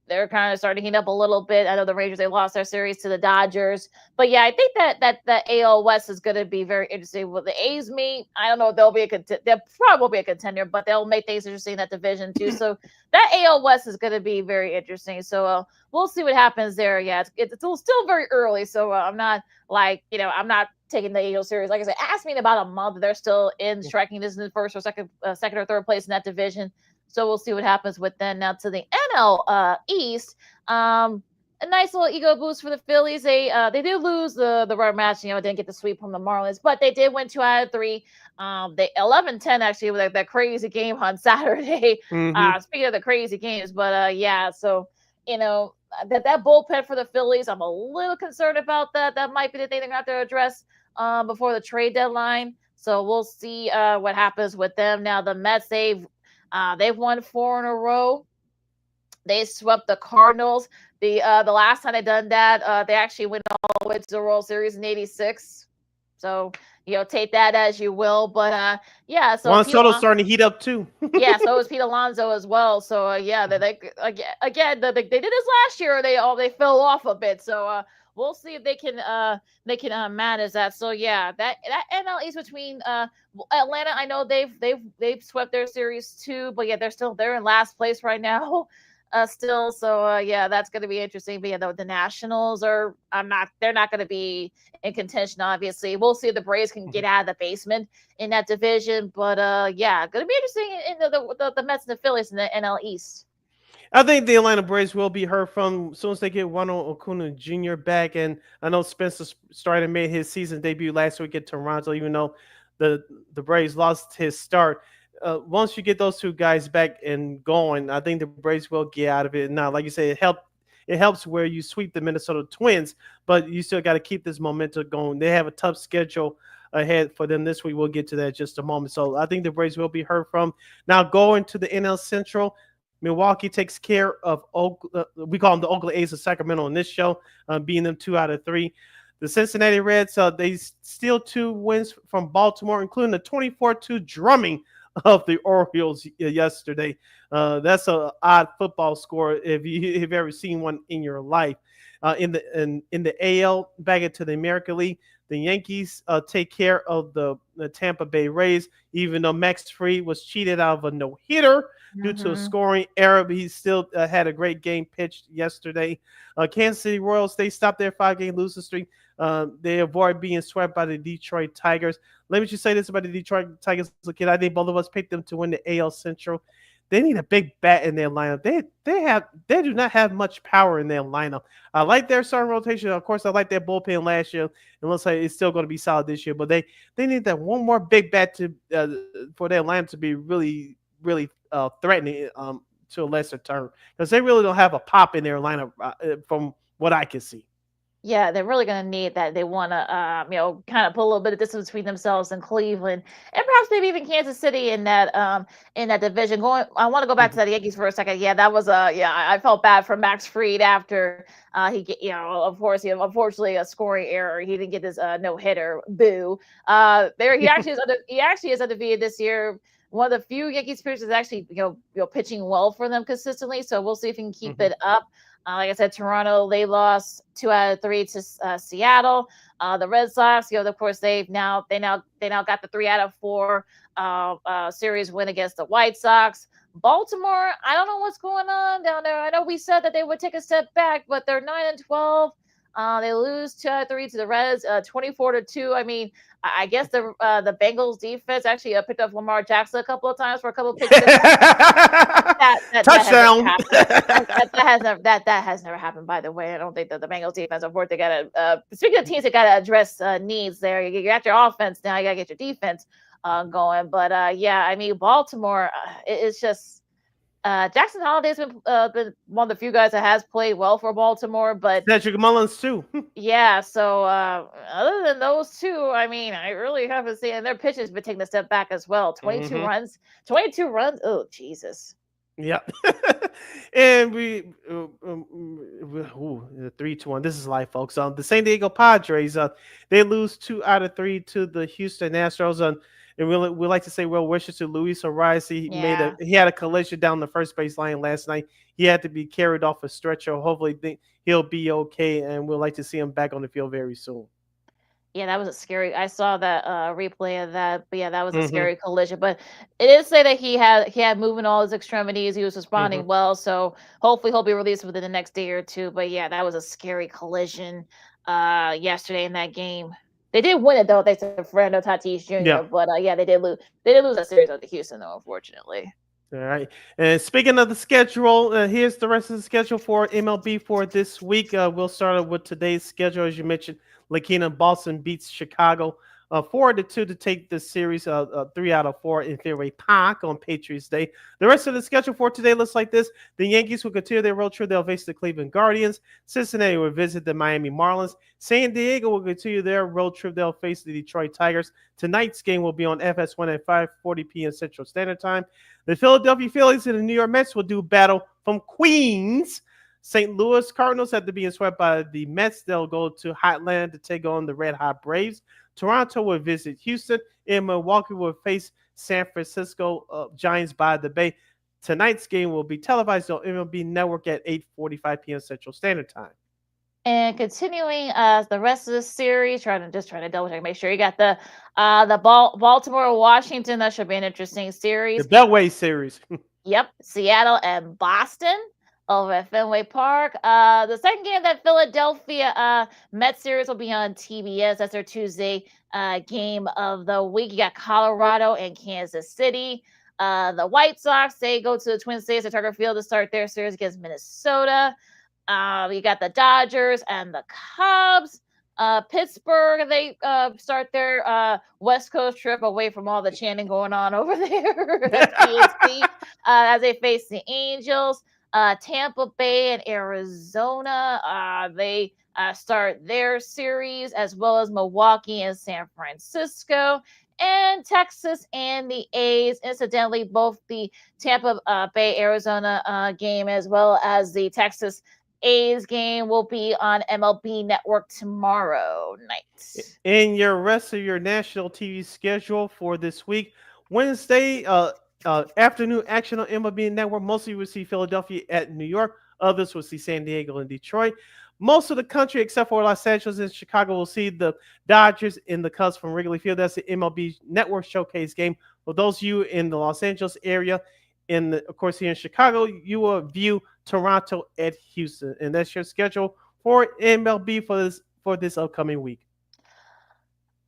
they're kind of starting to heat up a little bit. I know the Rangers, they lost their series to the Dodgers. But yeah, I think that the AL West is going to be very interesting. With the A's, I don't know if they'll probably will be a contender, but they'll make things interesting in that division too. So that AL West is going to be very interesting. So we'll see what happens there. Yeah, it's still very early. So I'm not I'm not taking the Angels serious. Like I said, ask me in about a month. They're still in striking distance, first or second or third place in that division. So we'll see what happens with them. Now to the NL East, a nice little ego boost for the Phillies. They did lose the rubber match. Didn't get the sweep from the Marlins, but they did win 2 out of 3. They 11-10 actually with that crazy game on Saturday. Speaking of the crazy games, but so that bullpen for the Phillies, I'm a little concerned about that. That might be the thing they're going to have to address before the trade deadline. So we'll see what happens with them. Now the Mets, they've won 4 in a row. They swept the Cardinals. The last time they done that, they actually went all the way to the World Series in '86. So take that as you will. But so Juan Soto's starting to heat up too. Yeah, so is Pete Alonso as well. So they did this last year. They fell off a bit. So we'll see if they can manage that. So yeah, that NL East between Atlanta, I know they've swept their series too, but yeah, they're in last place right now. Still, so that's going to be interesting. But yeah, the Nationals they're not going to be in contention. Obviously, we'll see if the Braves can get out of the basement in that division. But going to be interesting in the Mets and the Phillies in the NL East. I think the Atlanta Braves will be heard from as soon as they get Ronald Acuna Jr. back. And I know Spencer Strider made his season debut last week at Toronto, even though the Braves lost his start. Once you get those two guys back and going, I think the Braves will get out of it. Now, like you say, it helps where you sweep the Minnesota Twins, but you still got to keep this momentum going. They have a tough schedule ahead for them this week. We'll get to that in just a moment. So I think the Braves will be heard from. Now going to the NL Central, Milwaukee takes care of we call them the Oakland A's of Sacramento in this show, beating them 2 out of 3. The Cincinnati Reds, they steal 2 wins from Baltimore, including the 24-2 drumming of the Orioles yesterday. That's an odd football score if you've ever seen one in your life. in the AL back into the American League. The Yankees take care of the Tampa Bay Rays, even though Max Fried was cheated out of a no-hitter due to a scoring error, but he still had a great game pitched yesterday. Kansas City Royals, they stopped their 5-game losing streak. They avoid being swept by the Detroit Tigers. Let me just say this about the Detroit Tigers. Look, I think both of us picked them to win the AL Central. They need a big bat in their lineup. They do not have much power in their lineup. I like their starting rotation. Of course, I like their bullpen last year. And looks like it's still going to be solid this year. But they need that one more big bat to for their lineup to be really, really threatening to a lesser term, because they really don't have a pop in their lineup from what I can see. Yeah, they're really going to need that. They want to, kind of put a little bit of distance between themselves and Cleveland, and perhaps maybe even Kansas City in that division. I want to go back to the Yankees for a second. Yeah, that was I felt bad for Max Fried after of course, unfortunately a scoring error. He didn't get his no hitter. Boo. He actually is undefeated this year. One of the few Yankees pitchers is actually pitching well for them consistently. So we'll see if he can keep it up. Like I said, Toronto, they lost 2 out of 3 to Seattle. The Red Sox, of course, they now got the 3 out of 4 series win against the White Sox. Baltimore, I don't know what's going on down there. I know we said that they would take a step back, but they're 9-12. They lose 2 out of 3 to the Reds, 24-2. I mean, I guess the Bengals defense actually picked up Lamar Jackson a couple of times for a couple of picks. Touchdown. That has never happened, by the way. I don't think that the Bengals defense, of course, they got to, speaking of teams that got to address needs there, you got your offense now, you got to get your defense going. But I mean, Baltimore, it's just, Jackson Holliday's been one of the few guys that has played well for Baltimore, but Cedric Mullins too. Yeah, so other than those two, I mean, I really haven't seen, and their pitchers been taking a step back as well. 22 runs. Oh, Jesus. Yeah. And we 3-1. This is life, folks. The San Diego Padres, they lose 2 out of 3 to the Houston Astros. And we like to say well wishes to Luis Arias. He had a collision down the first base line last night. He had to be carried off a stretcher. Hopefully he'll be okay, and we'll like to see him back on the field very soon. Yeah, that was a scary. I saw that replay of that, but yeah, that was a scary collision. But it did say that he had moving all his extremities. He was responding well, so hopefully he'll be released within the next day or two. But yeah, that was a scary collision yesterday in that game. They did win it though, thanks to Fernando Tatis Jr. Yeah. But they did lose. They did lose that series to Houston though, unfortunately. All right. And speaking of the schedule, here's the rest of the schedule for MLB for this week. We'll start with today's schedule. As you mentioned, LaKeena, Boston beats Chicago 4-2 to take the series 3 out of 4 in Fairway Park on Patriots Day. The rest of the schedule for today looks like this. The Yankees will continue their road trip. They'll face the Cleveland Guardians. Cincinnati will visit the Miami Marlins. San Diego will continue their road trip. They'll face the Detroit Tigers. Tonight's game will be on FS1 at 5:40 p.m. Central Standard Time. The Philadelphia Phillies and the New York Mets will do battle from Queens. St. Louis Cardinals, after being swept by the Mets, they'll go to Hotland to take on the Red Hot Braves. Toronto will visit Houston, and Milwaukee will face San Francisco Giants by the Bay. Tonight's game will be televised on MLB Network at 8:45 p.m. Central Standard Time. And continuing the rest of the series, trying to double check, make sure you got the Baltimore, Washington. That should be an interesting series. The Beltway series. Yep, Seattle and Boston over at Fenway Park. The second game, that Philadelphia Mets series, will be on TBS. That's their Tuesday game of the week. You got Colorado and Kansas City. The White Sox, they go to the Twin Cities at Target Field to start their series against Minnesota. You got the Dodgers and the Cubs. Pittsburgh, they start their West Coast trip away from all the chanting going on over there at PNC, as they face the Angels. Tampa Bay and Arizona, they start their series, as well as Milwaukee and San Francisco. And Texas and the A's. Incidentally, both the Tampa Bay, Arizona game, as well as the Texas A's game, will be on MLB Network tomorrow night. In your rest of your national TV schedule for this week, Wednesday afternoon action on MLB Network. Mostly you will see Philadelphia at New York. Others will see San Diego and Detroit. Most of the country, except for Los Angeles and Chicago, will see the Dodgers and the Cubs from Wrigley Field. That's the MLB Network Showcase game. For those of you in the Los Angeles area, of course, here in Chicago, you will view Toronto at Houston. And that's your schedule for MLB for this upcoming week.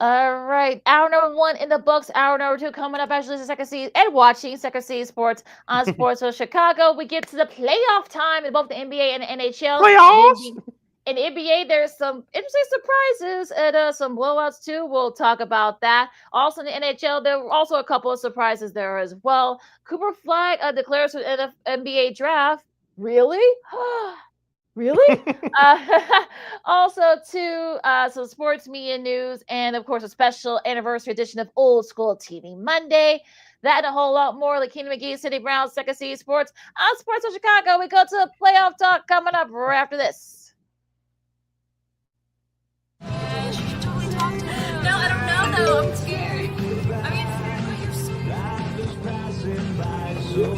All right, hour number 1 in the books. Hour number 2 coming up. Actually, Second City and watching Second City Sports on Sports of Chicago. We get to the playoff time in both the NBA and the NHL. Playoffs. In the NBA, there's some interesting surprises and some blowouts too. We'll talk about that. Also in the NHL, there were also a couple of surprises there as well. Cooper Flag declares for the NBA draft. Really? Really? Also, too, some sports media news, and of course, a special anniversary edition of Old School TV Monday. That and a whole lot more. LaKeena McGee, Sidney Brown, Second City Sports on Sports of Chicago. We go to playoff talk coming up right after this. No, I don't know though. I'm scared. I mean, you're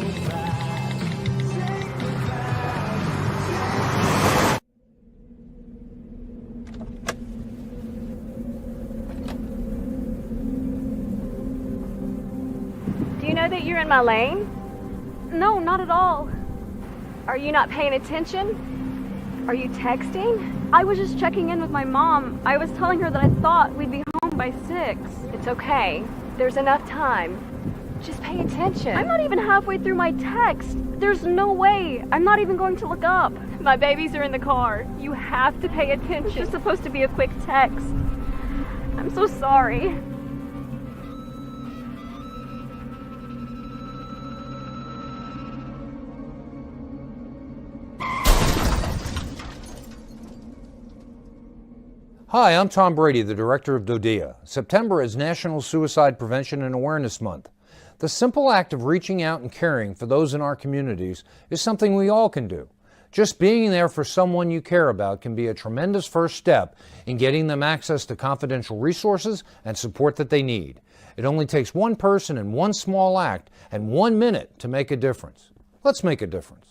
Do you know that you're in my lane? No, not at all. Are you not paying attention? Are you texting? I was just checking in with my mom. I was telling her that I thought we'd be home by 6. It's okay. There's enough time. Just pay attention. I'm not even halfway through my text. There's no way. I'm not even going to look up. My babies are in the car. You have to pay attention. It's just supposed to be a quick text. I'm so sorry. Hi, I'm Tom Brady, the director of DODEA. September is National Suicide Prevention and Awareness Month. The simple act of reaching out and caring for those in our communities is something we all can do. Just being there for someone you care about can be a tremendous first step in getting them access to confidential resources and support that they need. It only takes one person and one small act and 1 minute to make a difference. Let's make a difference.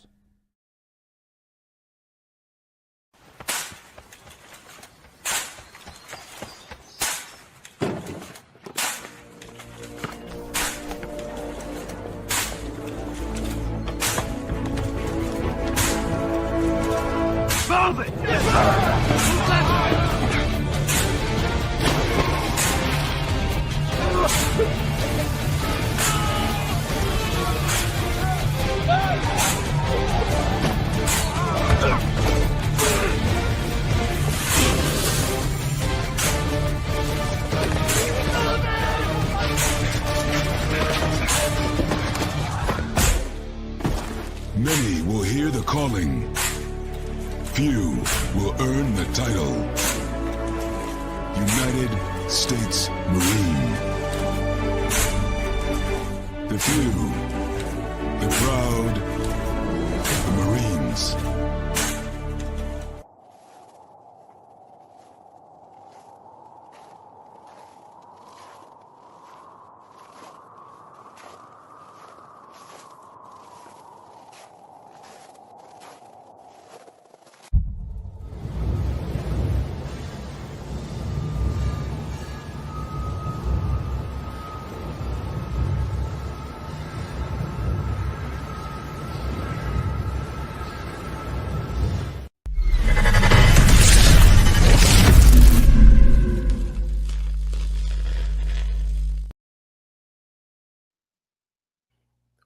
Salvage! Many will hear the calling. Few will earn the title. United States Marine. The few, the proud, the Marines.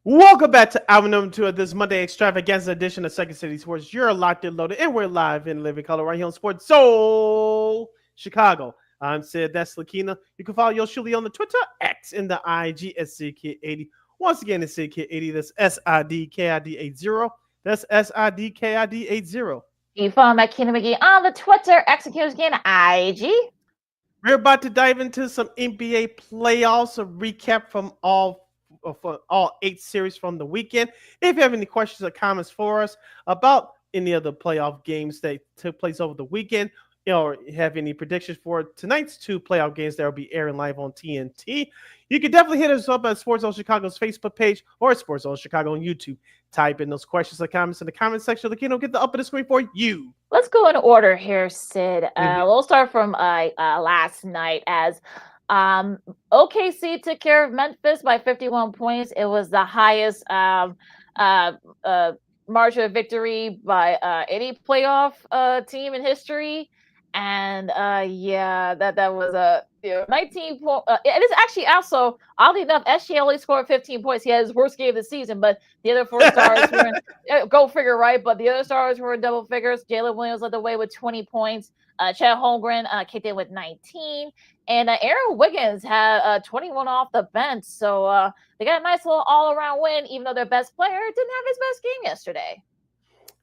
Welcome back to hour number 2 of this Monday extravaganza edition of Second City Sports. You're locked and loaded, and we're live in living color right here on Sports Soul Chicago. I'm Sid. That's LaKeena. You can follow yours truly on the Twitter, X, and the IG at SidKid80. Once again, it's SidKid80. That's SIDKID80. That's SIDKID80. You follow LaKeena McGee on the Twitter, X, again, IG. We're about to dive into some NBA playoffs, a recap from all 8 series from the weekend. If you have any questions or comments for us about any of the playoff games that took place over the weekend, or have any predictions for tonight's 2 playoff games that will be airing live on TNT, you can definitely hit us up at Sports Zone Chicago's Facebook page or Sports Zone Chicago on YouTube. Type in those questions or comments in the comment section. LaKeena will get the up of the screen for you. Let's go in order here, Sid. We'll start from last night as OKC took care of Memphis by 51 points. It was the highest margin of victory by any playoff team in history. And that was a 19 point. It is actually also, oddly enough, SGA only scored 15 points. He had his worst game of the season, but the other 4 stars were in, go figure, right? But the other stars were in double figures. Jalen Williams led the way with 20 points. Chad Holmgren kicked in with 19. And Aaron Wiggins had 21 off the bench. So they got a nice little all-around win, even though their best player didn't have his best game yesterday.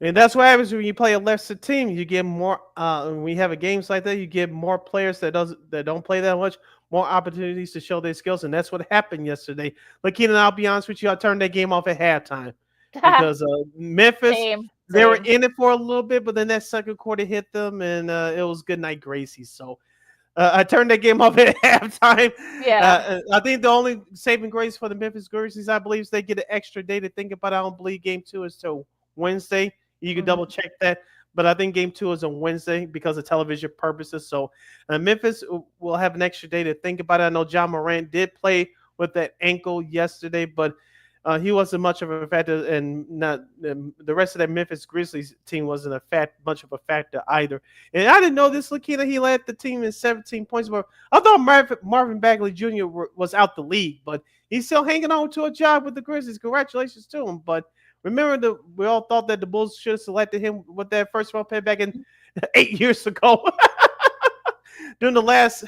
And that's what happens when you play a lesser team. You get more. When you have a games like that, you get more players that don't play that much, more opportunities to show their skills, and that's what happened yesterday. LaKeena, I'll be honest with you, I turned that game off at halftime because Memphis they were in it for a little bit, but then that second quarter hit them, and it was good night, Gracie. So I turned that game off at halftime. Yeah, I think the only saving grace for the Memphis Grizzlies, I believe, is they get an extra day to think about. I don't believe game 2 is till Wednesday. You can double check that, but I think game 2 is on Wednesday because of television purposes. So Memphis will have an extra day to think about it. I know John Morant did play with that ankle yesterday, but he wasn't much of a factor, and not the rest of that Memphis Grizzlies team wasn't much of a factor either. And I didn't know this, LaKeena. He led the team in 17 points, but I thought Marvin Bagley Jr. was out the league, but he's still hanging on to a job with the Grizzlies. Congratulations to him, but. Remember, we all thought that the Bulls should have selected him with that first round pick back in 8 years ago during the last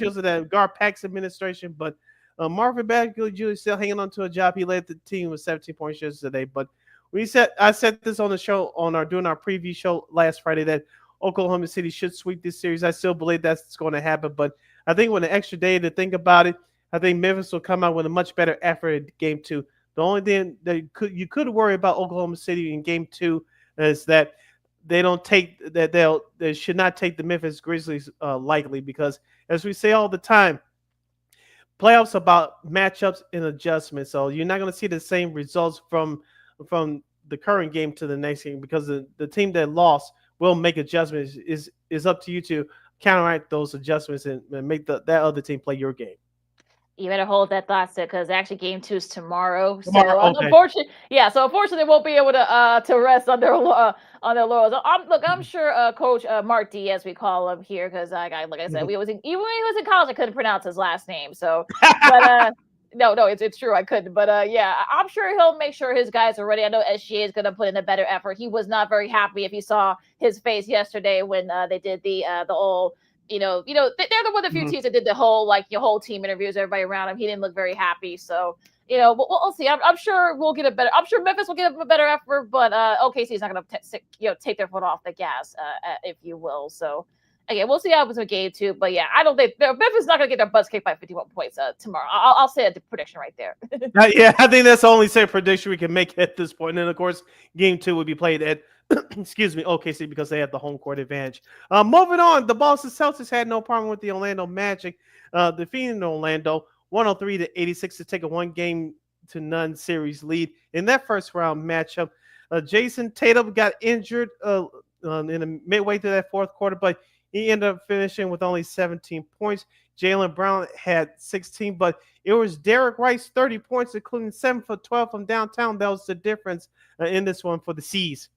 years of that Gar Pax administration. But Marvin Bagley Jr. is still hanging on to a job. He led the team with 17 points yesterday. But I said this on the show during our preview show last Friday that Oklahoma City should sweep this series. I still believe that's going to happen. But I think with an extra day to think about it, I think Memphis will come out with a much better effort in game 2. The only thing that you could worry about Oklahoma City in game 2 is that they should not take the Memphis Grizzlies lightly, because as we say all the time, playoffs are about matchups and adjustments. So you're not going to see the same results from the current game to the next game, because the team that lost will make adjustments. Is up to you to counteract those adjustments and make that other team play your game. You better hold that thought, Sid, because actually game 2 is tomorrow. So okay. unfortunately, they won't be able to rest on their laurels. I'm sure Coach Mark D, as we call him here, because like I said, even when he was in college, I couldn't pronounce his last name. So, but no, it's true, I couldn't. But I'm sure he'll make sure his guys are ready. I know SGA is going to put in a better effort. He was not very happy if you saw his face yesterday when they did the old. They're the one of the few teams that did the whole whole team interviews, everybody around him. He didn't look very happy. So, we'll see. I'm sure we'll get a better. I'm sure Memphis will give him a better effort, but OKC is not going to take their foot off the gas, if you will. So, again, we'll see how it happens with game 2. But yeah, I don't think Memphis is not going to get their butts kicked by 51 points tomorrow. I'll say the prediction right there. Yeah, I think that's the only safe prediction we can make at this point. And of course, game 2 would be played at OKC, because they have the home court advantage. Moving on, the Boston Celtics had no problem with the Orlando Magic defeating Orlando 103-86 to take a 1-game-to-none series lead in that first round matchup. Jason Tatum got injured in the midway through that fourth quarter, but he ended up finishing with only 17 points. Jaylen Brown had 16, but it was Derek Rice 30 points, including 7 for 12 from downtown. That was the difference in this one for the C's.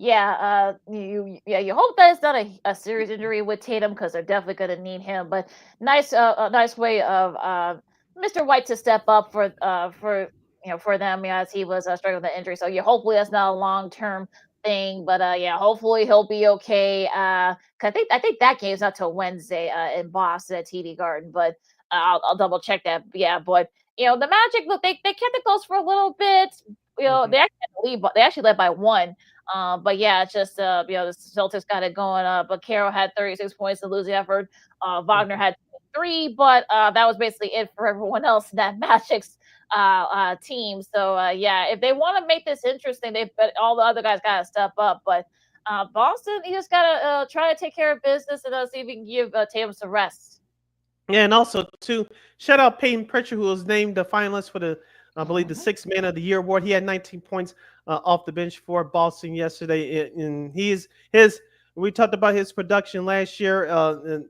Yeah, you hope that it's not a serious injury with Tatum, because they're definitely going to need him. But nice way of Mr. White to step up for them, as he was struggling with the injury. So hopefully that's not a long-term thing. But hopefully he'll be okay. 'Cause I think that game's not till Wednesday in Boston at TD Garden. But I'll double check that. Yeah, but the Magic, look, they kept it close for a little bit. They actually led by 1. But yeah, it's just the Celtics got it going. But Carroll had 36 points to lose the effort. Wagner had 3, but that was basically it for everyone else in that Magic's team. So if they want to make this interesting, all the other guys got to step up. But Boston, you just gotta try to take care of business and see if we can give Tatum some rest. Yeah, and also to shout out Peyton Pritchard, who was named the finalist for the, I believe, the Sixth Man of the Year award. He had 19 points off the bench for Boston yesterday, and he's his. We talked about his production last year, and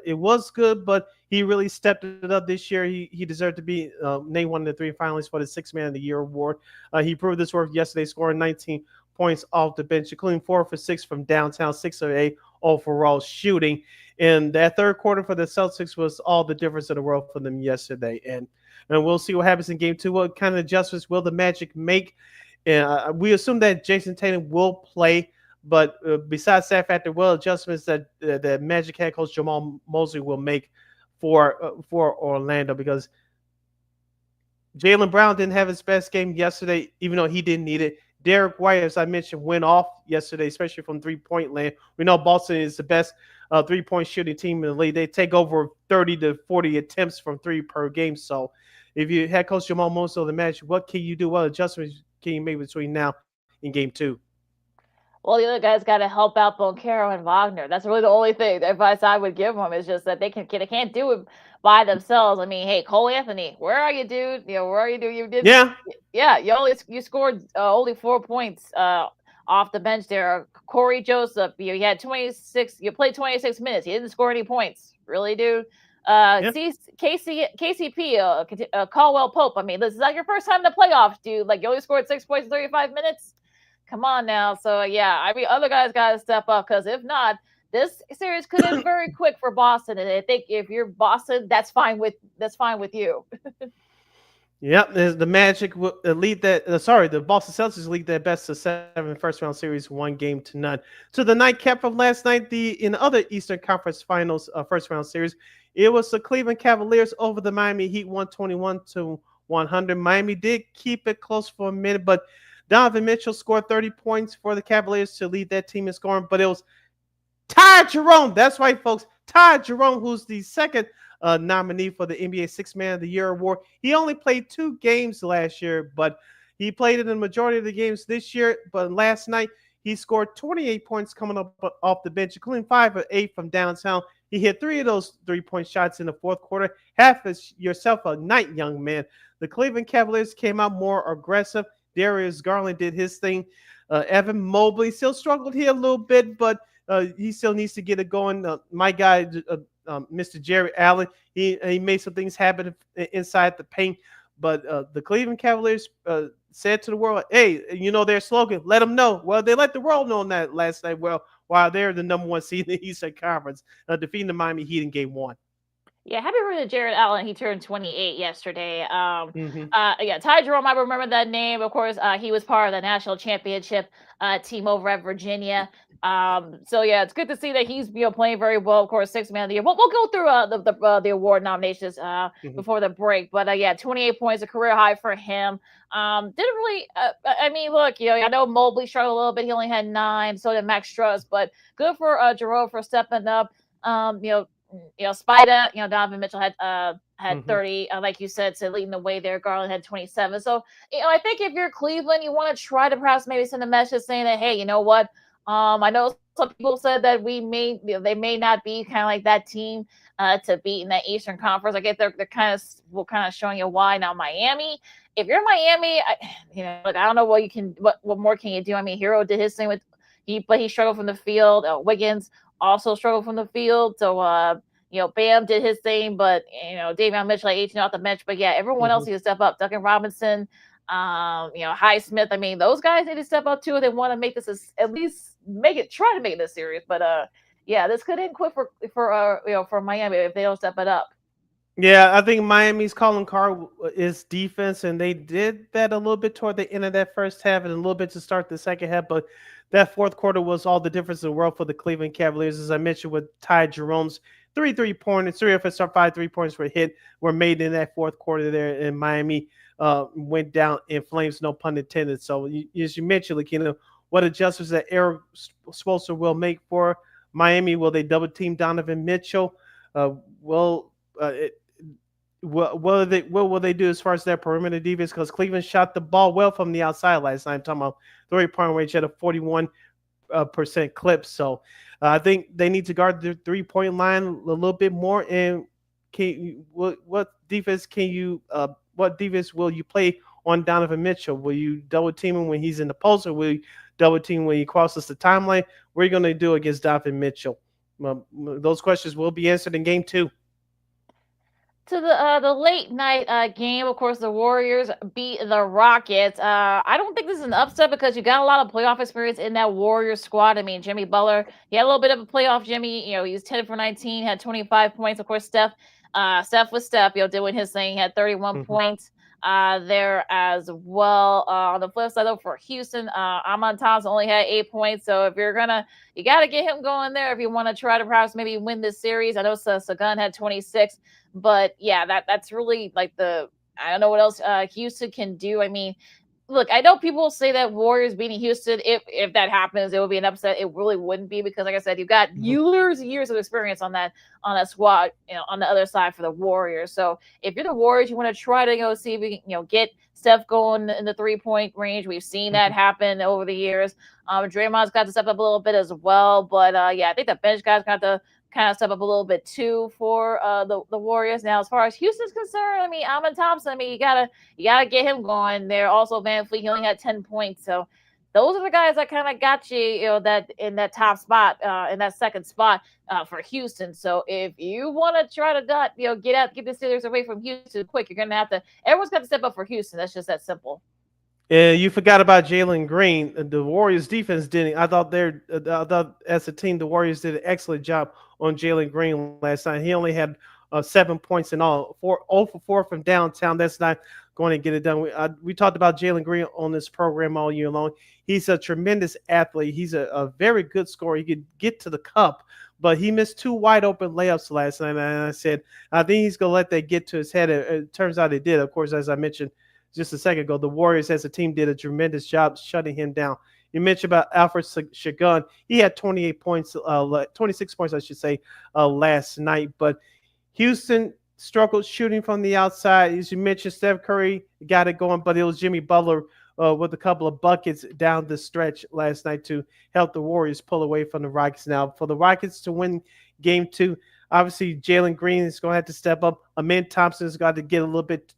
it was good, but he really stepped it up this year. He deserved to be named one of the 3 finalists for the Sixth Man of the Year award. He proved this worth yesterday, scoring 19 points off the bench, including 4 for 6 from downtown, 6 of 8 overall shooting. And that third quarter for the Celtics was all the difference in the world for them yesterday. And we'll see what happens in game 2. What kind of adjustments will the Magic make? And we assume that Jason Tatum will play. But besides that factor, what adjustments that the Magic head coach Jamal Mosley will make for Orlando? Because Jaylen Brown didn't have his best game yesterday, even though he didn't need it. Derek White, as I mentioned, went off yesterday, especially from three-point land. We know Boston is the best three-point shooting team in the league. They take over 30 to 40 attempts from 3 per game. So if you head coach Jamal Mosley of the Magic, what can you do? What adjustments can you make between now and game 2? Well, the other guys got to help out Boncaro and Wagner. That's really the only thing the advice I would give them is just that they can't do it by themselves. I mean, hey, Cole Anthony, where are you, dude? Where are you, dude? You did, yeah. You scored only 4 points off the bench there. Corey Joseph, you had 26. You played 26 minutes. You didn't score any points, really, dude. KCP, Caldwell Pope. I mean, this is not your first time in the playoffs, dude. Like you only scored 6 points in 35 minutes. Come on now. So, yeah, I mean, other guys got to step up because if not, this series could end very quick for Boston. And I think if you're Boston, that's fine with you. Yep, the Magic will lead that. The Boston Celtics lead their best of 7 first-round series, 1-0-0. So the nightcap of last night, in the other Eastern Conference Finals first-round series, it was the Cleveland Cavaliers over the Miami Heat, 121-100. Miami did keep it close for a minute, but Donovan Mitchell scored 30 points for the Cavaliers to lead that team in scoring, but it was Ty Jerome. That's right, folks. Ty Jerome, who's the second nominee for the NBA Sixth Man of the Year award. He only played 2 games last year, but he played in the majority of the games this year. But last night, he scored 28 points coming up off the bench, including 5 of 8 from downtown. He hit 3 of those 3-point shots in the fourth quarter. Half as yourself a night, young man. The Cleveland Cavaliers came out more aggressive. Darius Garland did his thing. Evan Mobley still struggled here a little bit, but he still needs to get it going. My guy, Mr. Jerry Allen, he made some things happen inside the paint. But the Cleveland Cavaliers said to the world, hey, their slogan, let them know. Well, they let the world know on that last night. Well, while they're the number 1 seed in the Eastern Conference, defeating the Miami Heat in Game 1. Yeah, happy birthday to Jared Allen. He turned 28 yesterday. Ty Jerome, I remember that name. Of course, he was part of the national championship team over at Virginia. It's good to see that he's playing very well. Of course, Sixth Man of the Year. We'll go through the award nominations before the break. But 28 points, a career high for him. Didn't really. I mean, look, I know Mobley struggled a little bit. He only had 9. So did Max Strus. But good for Jerome for stepping up. Spida, Donovan Mitchell had 30, like you said, so leading the way there. Garland had 27. So, I think if you're Cleveland, you want to try to perhaps maybe send a message saying that, hey, you know what? I know some people said that they may not be kind of like that team to beat in that Eastern Conference. I get they're kind of showing you why. Now, Miami, if you're Miami, I don't know what more can you do? I mean, Hero did his thing but he struggled from the field. Wiggins also struggled from the field. So, Bam did his thing, but, Davion Mitchell, 18 off the bench. But, everyone else needs to step up. Duncan Robinson, Highsmith. I mean, those guys need to step up, too. They want to make this at least try to make this serious. But, this could end quick for Miami if they don't step it up. Yeah, I think Miami's calling card is defense, and they did that a little bit toward the end of that first half and a little bit to start the second half. But that fourth quarter was all the difference in the world for the Cleveland Cavaliers, as I mentioned, with Ty Jerome's 3 3-pointers, 3 of his 5 3-pointers were made in that fourth quarter there, and Miami went down in flames, no pun intended. So, as you mentioned, LaKeena, what adjustments that Eric Spoelstra will make for Miami? Will they double team Donovan Mitchell? What will they do as far as their perimeter defense? Because Cleveland shot the ball well from the outside last night. I'm talking about 3-point range at a 41% percent clip. So I think they need to guard the 3-point line a little bit more. And what defense will you play on Donovan Mitchell? Will you double team him when he's in the post, or will you double team when he crosses the timeline? What are you going to do against Donovan Mitchell? Those questions will be answered in game 2. To the late night game, of course, the Warriors beat the Rockets. I don't think this is an upset because you got a lot of playoff experience in that Warriors squad. I mean, Jimmy Butler, he had a little bit of a playoff. Jimmy, he was 10 for 19, had 25 points. Of course, Steph was Steph, doing his thing. He had 31 points there as well. On the flip side, though, for Houston, Amon Thompson only had 8 points. So if you got to get him going there if you want to try to perhaps maybe win this series. I know Sagan had 26. But yeah, that's really like I don't know what else Houston can do. I mean, look, I know people say that Warriors beating Houston, if that happens, it would be an upset. It really wouldn't be because, like I said, you've got years of experience on that squad, on the other side for the Warriors. So if you're the Warriors, you want to try to see if you can, get Steph going in the 3-point range. We've seen that happen over the years. Draymond's got to step up a little bit as well, but yeah, I think the bench guys got to kind of step up a little bit too for the Warriors. Now, as far as Houston's concerned, I mean, Amon Thompson, I mean, you gotta get him going there. Also, Van Fleet, he only had 10 points. So those are the guys that kind of got you, that in that top spot, in that second spot for Houston. So if you want to try to get the Steelers away from Houston quick, you're gonna have to. Everyone's got to step up for Houston. That's just that simple. You forgot about Jalen Green. The Warriors defense didn't. I thought as a team, the Warriors did an excellent job on Jalen Green last night. He only had 7 points in all, 0 for 4 from downtown. That's not going to get it done. We talked about Jalen Green on this program all year long. He's a tremendous athlete. He's a very good scorer. He could get to the cup, but he missed 2 wide open layups last night. And I said, I think he's going to let that get to his head. It turns out it did. Of course, as I mentioned just a second ago, the Warriors as a team did a tremendous job shutting him down. You mentioned about Alfred Shagun. He had 26 points, I should say, last night. But Houston struggled shooting from the outside. As you mentioned, Steph Curry got it going, but it was Jimmy Butler with a couple of buckets down the stretch last night to help the Warriors pull away from the Rockets. Now, for the Rockets to win game 2, obviously, Jalen Green is going to have to step up. Amen Thompson has got to get a little bit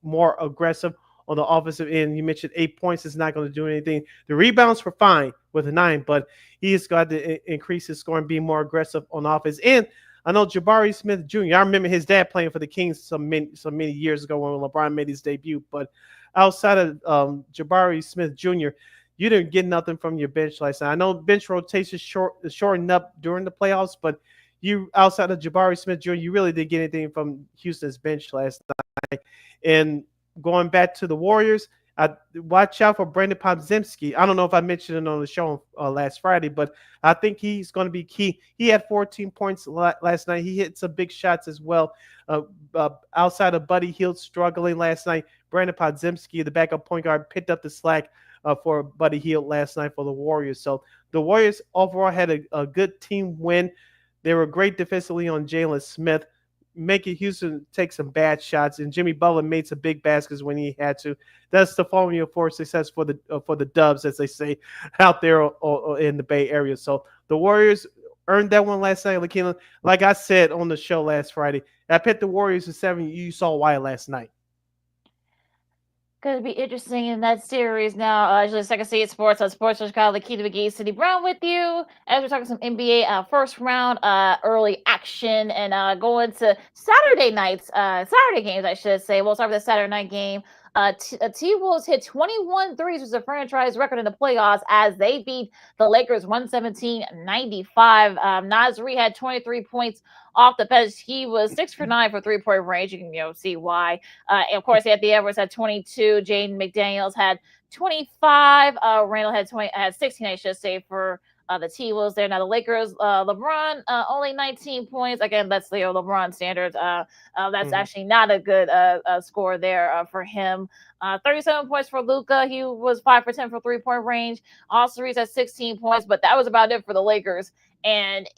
more aggressive on the offensive end. You mentioned 8 points is not going to do anything. The rebounds were fine with a 9, but he has got to increase his scoring, be more aggressive on offense. And I know Jabari Smith Jr., I remember his dad playing for the Kings some many years ago when LeBron made his debut. But outside of Jabari Smith Jr., you didn't get nothing from your bench last night. I know bench rotation shortened up during the playoffs, but you, outside of Jabari Smith Jr., you really didn't get anything from Houston's bench last night. And going back to the Warriors, watch out for Brandon Podziemski. I don't know if I mentioned it on the show last Friday, but I think he's going to be key. He had 14 points last night. He hit some big shots as well. Outside of Buddy Hield struggling last night, Brandon Podziemski, the backup point guard, picked up the slack for Buddy Hield last night for the Warriors. So the Warriors overall had a good team win. They were great defensively on Jalen Smith, making Houston take some bad shots, and Jimmy Butler made some big baskets when he had to. That's the formula for success for the Dubs, as they say out there in the Bay Area. So the Warriors earned that one last night, LaKeena. Like I said on the show last Friday, I picked the Warriors at 7. You saw why last night. Going to be interesting in that series now. Actually, Second City Sports on Sports Chicago, LaKeena McGee, Sidney Brown with you as we're talking some NBA first round early action and going to Saturday games, I should say. We'll start with the Saturday night game. T-Wolves hit 21 threes, which is a franchise record in the playoffs as they beat the Lakers 117-95. Nasri had 23 points off the bench. He was 6 for 9 for 3-point range. You can see why. And of course, Anthony Edwards had 22. Jaden McDaniels had 25. Randall had 16, I should say, for the T-Wolves there. Now the Lakers, LeBron only 19 points. Again, that's the LeBron standards. That's actually not a good score there for him. 37 points for Luka. He was 5 for 10 for 3-point range. Austin Reeves had 16 points, but that was about it for the Lakers. And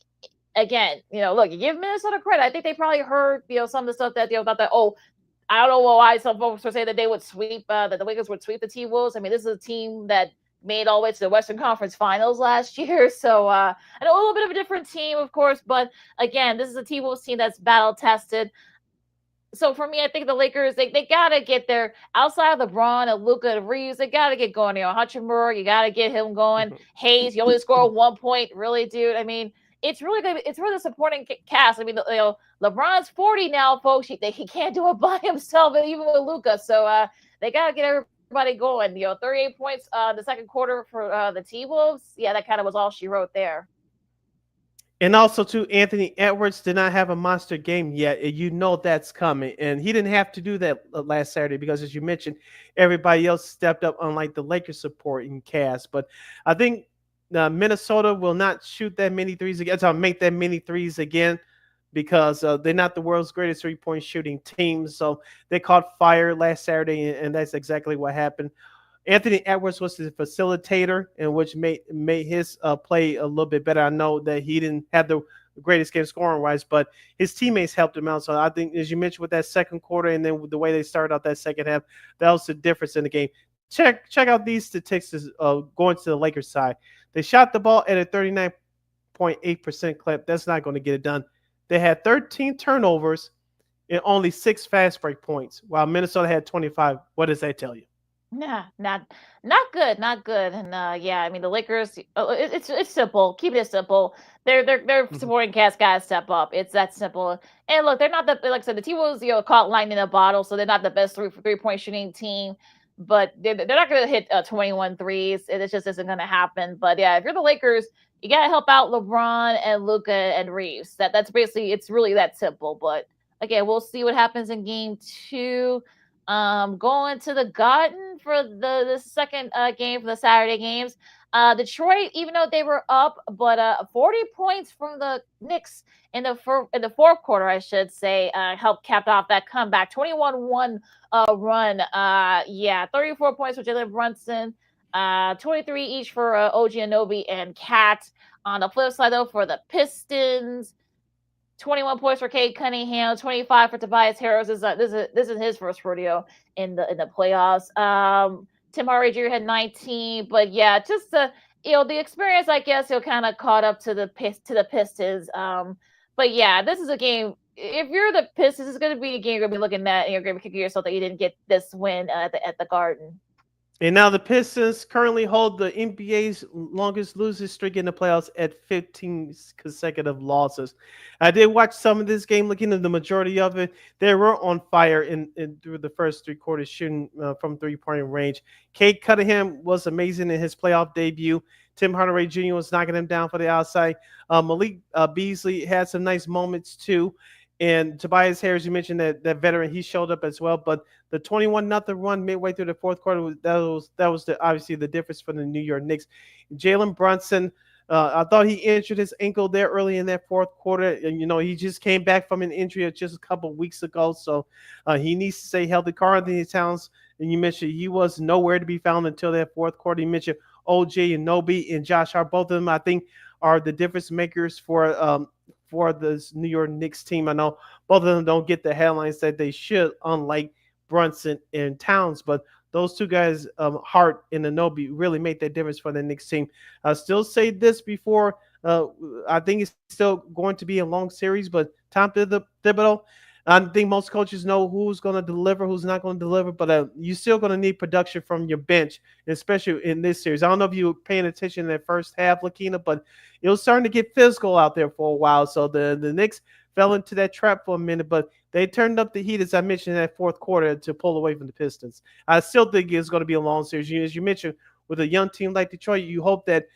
again, look, you give Minnesota credit. I think they probably heard, some of the stuff that thought that, I don't know why some folks were saying that they would sweep, that the Lakers would sweep the T-Wolves. I mean, this is a team that made all the way to the Western Conference Finals last year. So I know a little bit of a different team, of course, but again, this is a T-Wolves team that's battle tested. So for me, I think the Lakers, they got to get there outside of LeBron and Luka and Reeves. They got to get going. Hachimura, you got to get him going. Hayes, you only score 1 point. Really, dude? I mean, it's really good. It's really the supporting cast. I mean, LeBron's 40 now, folks. He can't do it by himself, even with Luka. So they got to get everybody going. 38 points the second quarter for the T-Wolves. Yeah, that kind of was all she wrote there. And also, too, Anthony Edwards did not have a monster game yet. And that's coming. And he didn't have to do that last Saturday because, as you mentioned, everybody else stepped up, unlike the Lakers supporting cast. But I think Minnesota will not shoot that many threes again. So make that many threes again because they're not the world's greatest three-point shooting team. So they caught fire last Saturday, and that's exactly what happened. Anthony Edwards was the facilitator, and which made his play a little bit better. I know that he didn't have the greatest game scoring-wise, but his teammates helped him out. So I think, as you mentioned, with that second quarter and then the way they started out that second half, that was the difference in the game. Check out these statistics going to the Lakers side. They shot the ball at a 39.8% clip. That's not going to get it done. They had 13 turnovers and only 6 fast break points, while Minnesota had 25. What does that tell you? Nah, not good, not good. And yeah, I mean the Lakers. It's simple. Keep it simple. Their supporting cast guys step up. It's that simple. And look, they're not like I said, the T-Wolves caught lightning in a bottle, so they're not the best three-point shooting team. But they're not going to hit 21 threes. It just isn't going to happen. But yeah, if you're the Lakers, you got to help out LeBron and Luka and Reeves. That's basically, it's really that simple. But again, we'll see what happens in game 2. Going to the Garden for the second game for the Saturday games. Detroit, even though they were up, but 40 points from the Knicks in the fourth quarter, I should say, helped cap off that comeback. 21-1 run. 34 points for Jalen Brunson. 23 each for OG Anunoby and Cat. On the flip side, though, for the Pistons, 21 points for Cade Cunningham, 25 for Tobias Harris. This is his first rodeo in the playoffs. Tim Hardaway Jr. had 19, but yeah, just the experience, I guess, he'll kind of caught up to the Pistons. But yeah, this is a game. If you're the Pistons, it's going to be a game you're going to be looking at, and you're going to be kicking yourself that you didn't get this win at the Garden. And now the Pistons currently hold the NBA's longest losing streak in the playoffs at 15 consecutive losses. I did watch some of this game, looking at the majority of it. They were on fire in through the first 3 quarters, shooting from three-point range. Cade Cunningham was amazing in his playoff debut. Tim Hardaway Jr. was knocking him down for the outside. Malik Beasley had some nice moments too. And Tobias Harris, you mentioned that veteran, he showed up as well. But the 21-0 run midway through the fourth quarter, that was obviously the difference for the New York Knicks. Jalen Brunson, I thought he injured his ankle there early in that fourth quarter. And, he just came back from an injury just a couple of weeks ago. So he needs to stay healthy. Karl-Anthony Towns, and you mentioned he was nowhere to be found until that fourth quarter. You mentioned OG Anunoby and Josh Hart. Both of them, I think, are the difference makers for this New York Knicks team. I know both of them don't get the headlines that they should, unlike Brunson and Towns, but those two guys, Hart and Anunoby, really made that difference for the Knicks team. I'll still say this before. I think it's still going to be a long series, but Tom Thibodeau, I think most coaches know who's going to deliver, who's not going to deliver, but you're still going to need production from your bench, especially in this series. I don't know if you were paying attention in that first half, LaKeena, but it was starting to get physical out there for a while. So the Knicks fell into that trap for a minute, but they turned up the heat, as I mentioned, in that fourth quarter to pull away from the Pistons. I still think it's going to be a long series. As you mentioned, with a young team like Detroit, you hope that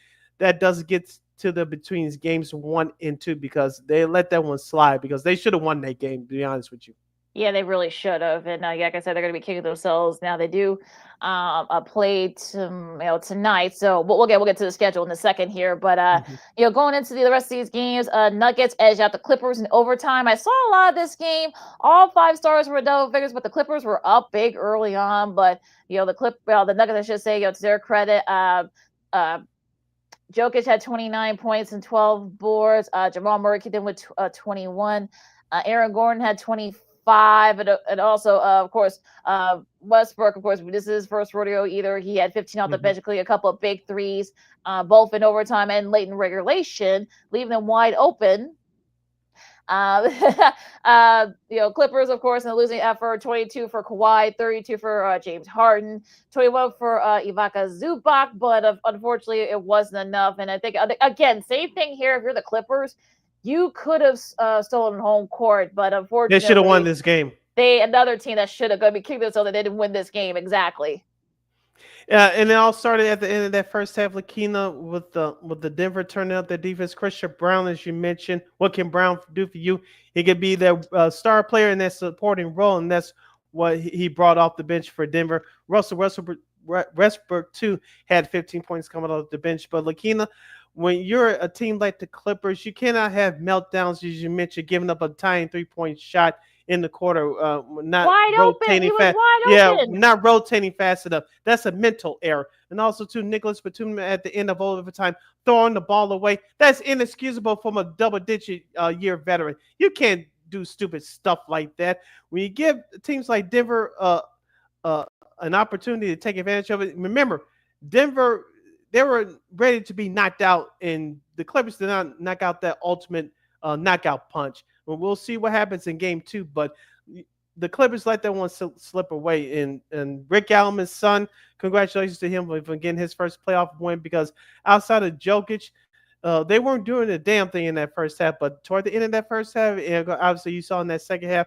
doesn't get to the between games 1 and 2, because they let that one slide, because they should have won that game, to be honest with you. Yeah, they really should have. And like I said, they're going to be kicking themselves. Now they do play tonight. So we'll get to the schedule in a second here. But going into the rest of these games, Nuggets edged out the Clippers in overtime. I saw a lot of this game. All 5 stars were double figures, but the Clippers were up big early on. But the Nuggets, I should say, to their credit, Jokic had 29 points and 12 boards. Jamal Murray kicked in with 21. Aaron Gordon had 25. 5. And also, of course, Westbrook, of course, this is his first rodeo either. He had 15 off the bench, including a couple of big threes, both in overtime and late in regulation, leaving them wide open. Clippers, of course, in the losing effort, 22 for Kawhi, 32 for James Harden, 21 for Ivica Zubac, but unfortunately it wasn't enough. And I think, again, same thing here. If you're the Clippers, you could have stolen home court, but unfortunately, they should have won this game. Another team that should have be kicked so that they didn't win this game. Exactly. And it all started at the end of that first half, LaKeena, with the Denver turning up their defense. Christian Brown, as you mentioned, what can Brown do for you? He could be their star player in that supporting role, and that's what he brought off the bench for Denver. Russell Westbrook too had 15 points coming off the bench. But LaKeena, when you're a team like the Clippers, you cannot have meltdowns, as you mentioned, giving up a tying 3-point shot in the quarter, not wide rotating fast. Not rotating fast enough. That's a mental error. And also, to Nicholas Batum at the end of overtime, throwing the ball away. That's inexcusable from a double-digit year veteran. You can't do stupid stuff like that. When you give teams like Denver an opportunity to take advantage of it, remember, Denver, they were ready to be knocked out, and the Clippers did not knock out that ultimate knockout punch. Well, we'll see what happens in game 2, but the Clippers let that one slip away. And Rick Allen's son, congratulations to him for getting his first playoff win, because outside of Jokic, they weren't doing a damn thing in that first half. But toward the end of that first half, and obviously you saw in that second half,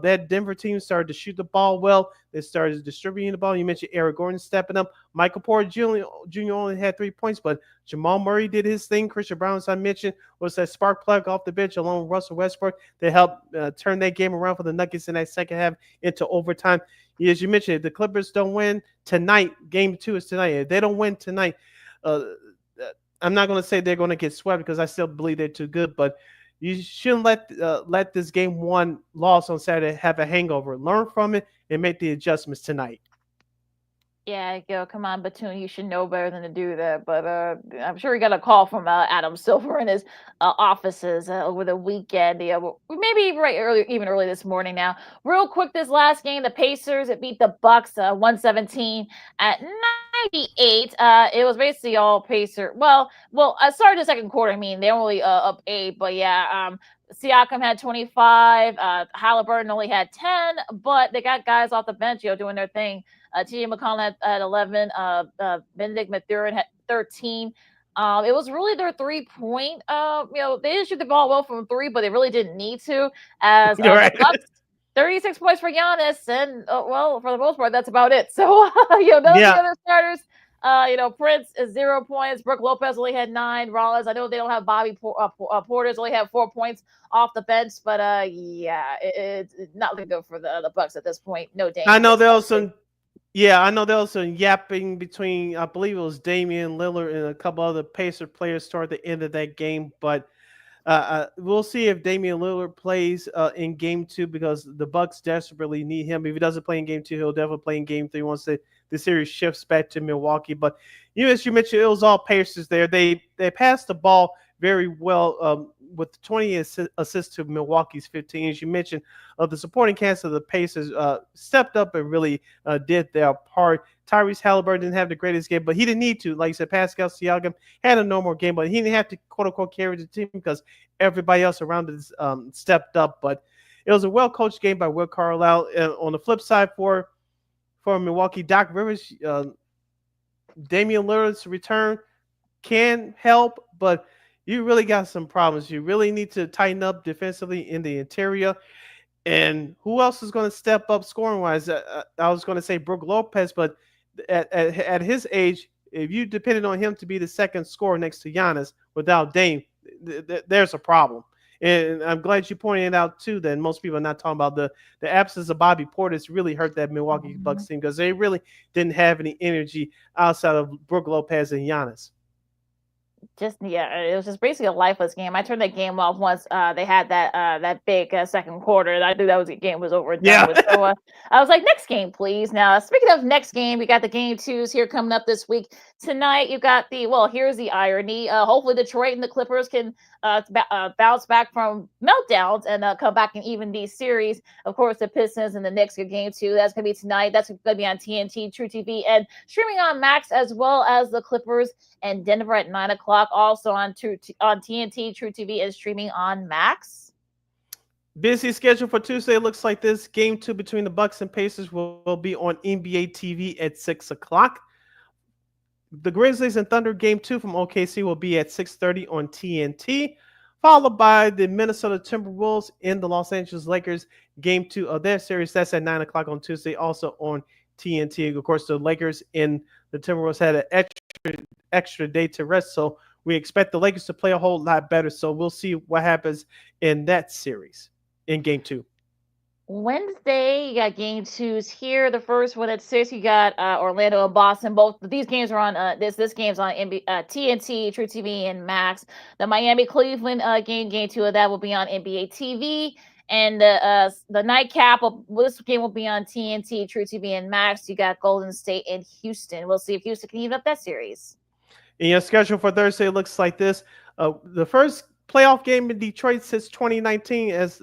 that Denver team started to shoot the ball well. They started distributing the ball. You mentioned Eric Gordon stepping up. Michael Porter Jr. only had 3 points, but Jamal Murray did his thing. Christian Brown, as I mentioned, was that spark plug off the bench along with Russell Westbrook. They helped turn that game around for the Nuggets in that second half into overtime. As you mentioned, if the Clippers don't win tonight, game 2 is tonight. If they don't win tonight, I'm not going to say they're going to get swept, because I still believe they're too good, but you shouldn't let this game 1 loss on Saturday have a hangover. Learn from it and make the adjustments tonight. Yeah, come on, Batum, you should know better than to do that. But I'm sure he got a call from Adam Silver in his offices over the weekend. Maybe even early this morning. Now, real quick, this last game, the Pacers beat the Bucks 117 at 98. It was basically all Pacer. Well, I started the second quarter. I mean, they're only up 8, but yeah. Siakam had 25. Halliburton only had 10, but they got guys off the bench, doing their thing. T.J. McConnell had 11. Benedict Mathurin had 13. It was really their 3-point. They didn't shoot the ball well from 3, but they really didn't need to. As right. Bucks, 36 points for Giannis, and for the most part, that's about it. So none of the other starters. Prince is 0 points. Brooke Lopez only had 9. Rollins, I know they don't have Bobby Porter's only had 4 points off the bench, but it's not looking good for the Bucks at this point. No danger. I know there was some yapping between, I believe it was Damian Lillard and a couple other Pacer players toward the end of that game, but we'll see if Damian Lillard plays in game 2, because the Bucks desperately need him. If he doesn't play in game 2, he'll definitely play in game 3 once the series shifts back to Milwaukee. But as you mentioned, it was all Pacers there. They passed the ball very well with 20 assists to Milwaukee's 15. As you mentioned, the supporting cast of the Pacers stepped up and really did their part. Tyrese Halliburton didn't have the greatest game, but he didn't need to. Like you said, Pascal Siakam had a normal game, but he didn't have to, quote-unquote, carry the team, because everybody else around it stepped up. But it was a well-coached game by Will Carlisle. On the flip side for Milwaukee, Doc Rivers, Damian Lillard's return can help, but you really got some problems. You really need to tighten up defensively in the interior. And who else is going to step up scoring-wise? I was going to say Brooke Lopez, but at his age, if you depended on him to be the second scorer next to Giannis without Dame, there's a problem. And I'm glad you pointed it out, too, that most people are not talking about the absence of Bobby Portis really hurt that Milwaukee Bucks team, because they really didn't have any energy outside of Brooke Lopez and Giannis. It was just basically a lifeless game. I turned that game off once they had that big second quarter, and I knew that game was over and done with. So I was like, next game, please. Now, speaking of next game, we got the game twos here coming up this week. Tonight, you got here's the irony. Hopefully, Detroit and the Clippers can bounce back from meltdowns and come back and even these series. Of course, the Pistons and the Knicks are game two. That's going to be tonight. That's going to be on TNT, True TV, and streaming on Max, as well as the Clippers and Denver at 9 o'clock, also on TNT, True TV, and streaming on Max. Busy schedule for Tuesday looks like this. Game 2 between the Bucks and Pacers will be on NBA TV at 6 o'clock. The Grizzlies and Thunder Game 2 from OKC will be at 6:30 on TNT, followed by the Minnesota Timberwolves and the Los Angeles Lakers Game 2 of their series. That's at 9 o'clock on Tuesday, also on TNT. Of course, the Lakers and the Timberwolves had an extra day to rest, so we expect the Lakers to play a whole lot better. So we'll see what happens in that series in Game 2. Wednesday, you got game twos here. The first one at 6, you got Orlando and Boston. Both these games are on this game's on TNT, True TV, and Max. The Miami Cleveland game 2 of that will be on NBA TV. And the nightcap of this game will be on TNT, True TV, and Max. You got Golden State and Houston. We'll see if Houston can even up that series. And your schedule for Thursday looks like this. The first playoff game in Detroit since 2019 as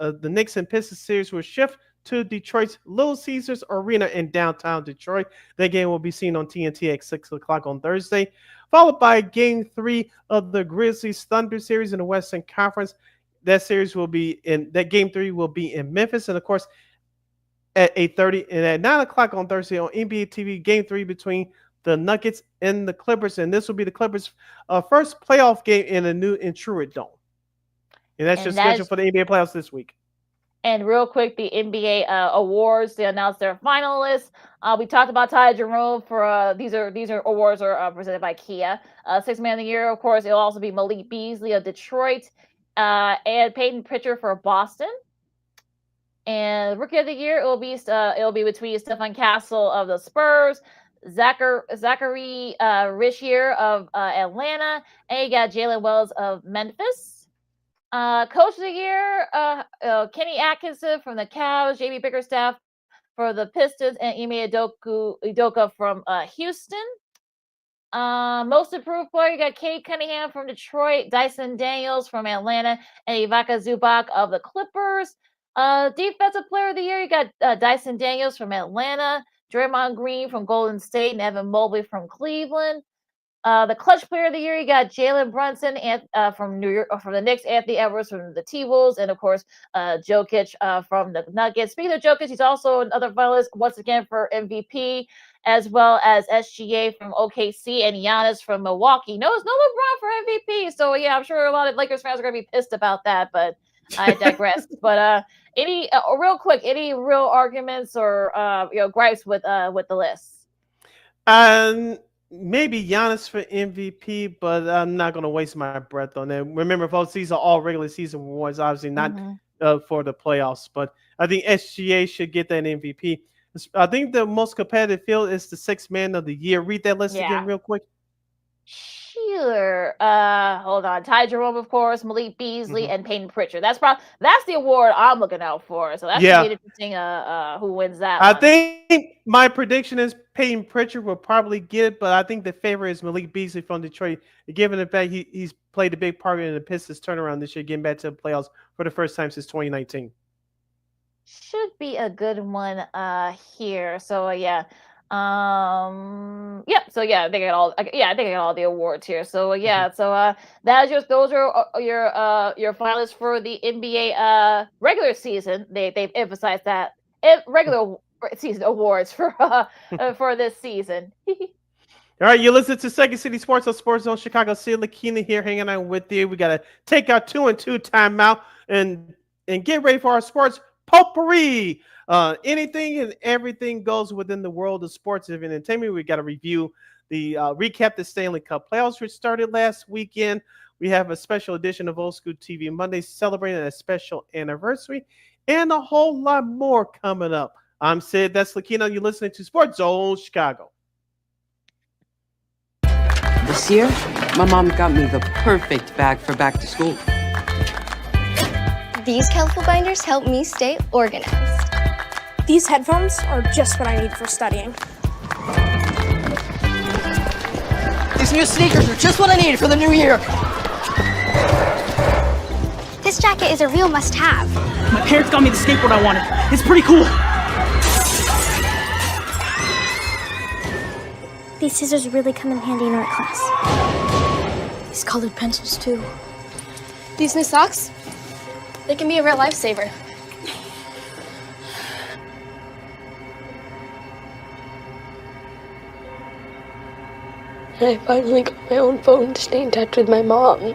the Knicks and Pistons series will shift to Detroit's Little Caesars Arena in downtown Detroit. That game will be seen on TNT at 6 o'clock on Thursday, followed by Game 3 of the Grizzlies Thunder series in the Western Conference. That series will be Game 3 will be in Memphis, and of course at 8:30 and at 9 o'clock on Thursday on NBA TV. Game 3 between the Nuggets and the Clippers, and this will be the Clippers' first playoff game in a new Intuit Dome. And that's your schedule for the NBA playoffs this week. And real quick, the NBA awards, they announced their finalists. We talked about Ty Jerome for these awards are presented by Kia. Sixth Man of the Year, of course, it'll also be Malik Beasley of Detroit, and Peyton Pritchard for Boston. And Rookie of the Year, it'll be between Stefan Castle of the Spurs, Zachary Richier of Atlanta, and you got Jalen Wells of Memphis. Coach of the Year, Kenny Atkinson from the Cavs, JB Bickerstaff for the Pistons, and Ime Udoka from Houston. Most improved player, you got Kate Cunningham from Detroit, Dyson Daniels from Atlanta, and Ivica Zubac of the Clippers. Defensive player of the year, you got Dyson Daniels from Atlanta, Draymond Green from Golden State, and Evan Mobley from Cleveland. The clutch player of the year, you got Jalen Brunson from New York, from the Knicks, Anthony Edwards from the T-Wolves, and of course, Jokic from the Nuggets. Speaking of Jokic, he's also another finalist once again for MVP, as well as SGA from OKC and Giannis from Milwaukee. No LeBron for MVP. So yeah, I'm sure a lot of Lakers fans are going to be pissed about that, but I digress. But any real arguments or gripes with the list? Maybe Giannis for MVP, but I'm not going to waste my breath on that. Remember, folks, these are all regular season awards, obviously not for the playoffs. But I think SGA should get that MVP. I think the most competitive field is the Sixth Man of the Year. Read that list again real quick. Sure. Hold on. Ty Jerome, of course, Malik Beasley, and Peyton Pritchard. That's the award I'm looking out for. So that's gonna be interesting. Who wins that? I think my prediction is Peyton Pritchard will probably get it, but I think the favorite is Malik Beasley from Detroit, given the fact he's played a big part in the Pistons turnaround this year, getting back to the playoffs for the first time since 2019. Should be a good one here. So yeah. So yeah, I think I got all the awards here. So those are your finalists for the NBA regular season. They've emphasized that regular season awards for this season. All right, you listen to Second City Sports on Sports Zone Chicago. Sid LaKeena here hanging out with you. We gotta take our 2-and-2 timeout and get ready for our sports potpourri. Anything and everything goes within the world of sports and entertainment. We got to review recap the Stanley Cup playoffs, which started last weekend. We have a special edition of Old School TV Monday celebrating a special anniversary and a whole lot more coming up. I'm Sid. That's LaKeena. You're listening to Sports Zone Chicago. The This year, my mom got me the perfect bag for back to school. These colorful binders help me stay organized. These headphones are just what I need for studying. These new sneakers are just what I need for the new year. This jacket is a real must-have. My parents got me the skateboard I wanted. It's pretty cool. These scissors really come in handy in art class. These colored pencils, too. These new socks, they can be a real lifesaver. I finally got my own phone to stay in touch with my mom.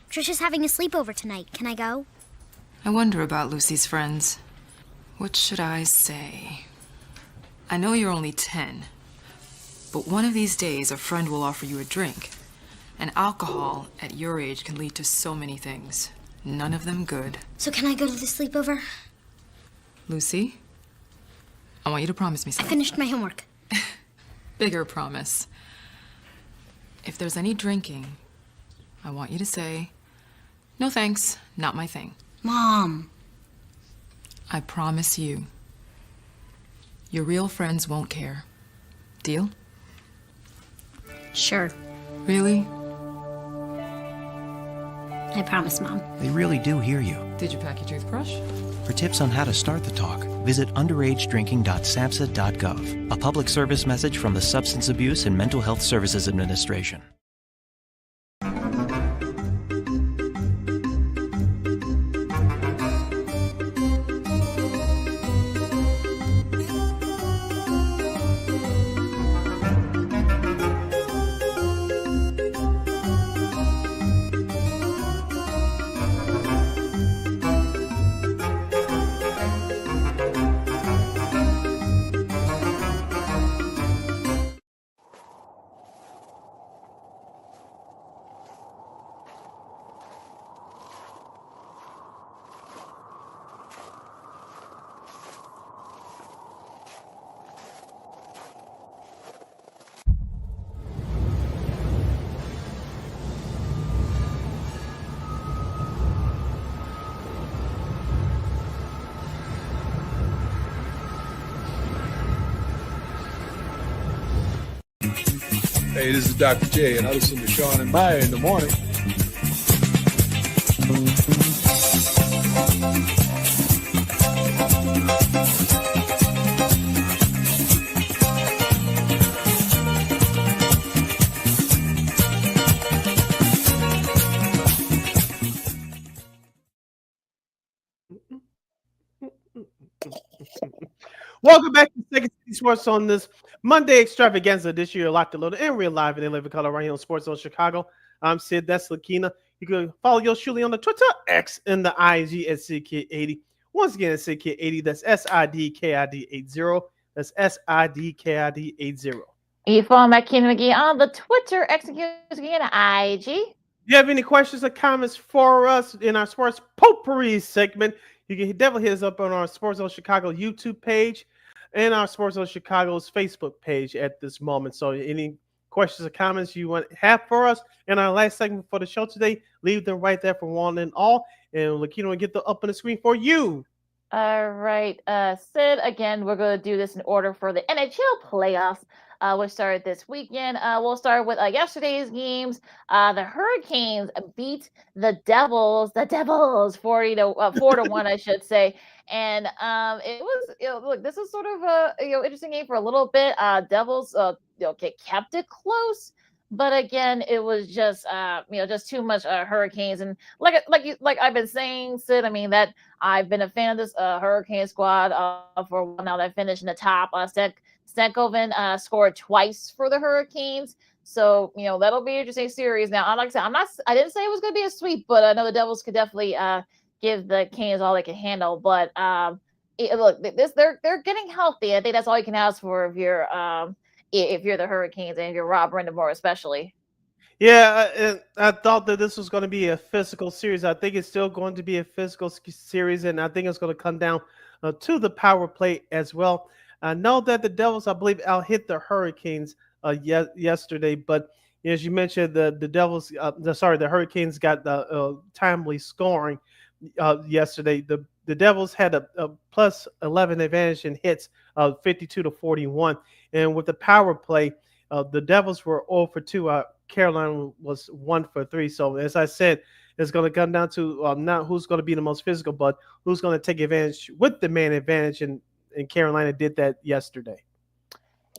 Trisha's having a sleepover tonight. Can I go? I wonder about Lucy's friends. What should I say? I know you're only 10, but one of these days a friend will offer you a drink. And alcohol at your age can lead to so many things. None of them good. So can I go to the sleepover? Lucy, I want you to promise me I something. finished my homework. Bigger promise. If there's any drinking, I want you to say, "No thanks, not my thing." Mom. I promise you. Your real friends won't care. Deal? Sure. Really? I promise, Mom. They really do hear you. Did you pack your toothbrush? For tips on how to start the talk, visit underagedrinking.samhsa.gov. A public service message from the Substance Abuse and Mental Health Services Administration. Hey, this is Dr. J, and I listen to Sean and Maya in the morning. Welcome back to Second City Sports on this Monday extravaganza. This year, locked and loaded and real live and in living color right here on Sports on Chicago. I'm Sid. That's LaKeena. You can follow yours truly on the Twitter, X, and the IG at SidKid80. Once again, it's SidKid80. That's SIDKID80. That's SIDKID80. You follow McGee on the Twitter, X, and IG. If you have any questions or comments for us in our Sports Potpourri segment, you can definitely hit us up on our Sports Zone Chicago YouTube page and our Sports Zone Chicago's Facebook page at this moment. So any questions or comments you want to have for us in our last segment for the show today, leave them right there for one and all. And LaKeena will get them up on the screen for you. All right, Sid, again, we're going to do this in order for the NHL playoffs, which started this weekend. We'll start with yesterday's games. The Hurricanes beat the Devils 4-1, I should say. And it was, look, this is sort of a interesting game for a little bit. Devils, kept it close. But again, it was just just too much Hurricanes, and like I've been saying, Sid. I mean that I've been a fan of this Hurricane squad for a while now. That finished in the top. Stankoven scored twice for the Hurricanes, so that'll be an interesting series. Now, like I said, I didn't say it was going to be a sweep, but I know the Devils could definitely give the Canes all they can handle. But look, they're getting healthy. I think that's all you can ask for if you're the Hurricanes and if you're Rob Brindamore especially. Yeah, I thought that this was going to be a physical series. I think it's still going to be a physical series, and I think it's going to come down to the power play as well. I know that the Devils, I believe, out hit the Hurricanes yesterday, but as you mentioned, the Devils, the Hurricanes got the timely scoring yesterday. The Devils had a plus 11 advantage in hits, 52-41, and with the power play, the Devils were 0 for 2. Carolina was 1 for 3. So as I said, it's going to come down to not who's going to be the most physical, but who's going to take advantage with the man advantage, and Carolina did that yesterday.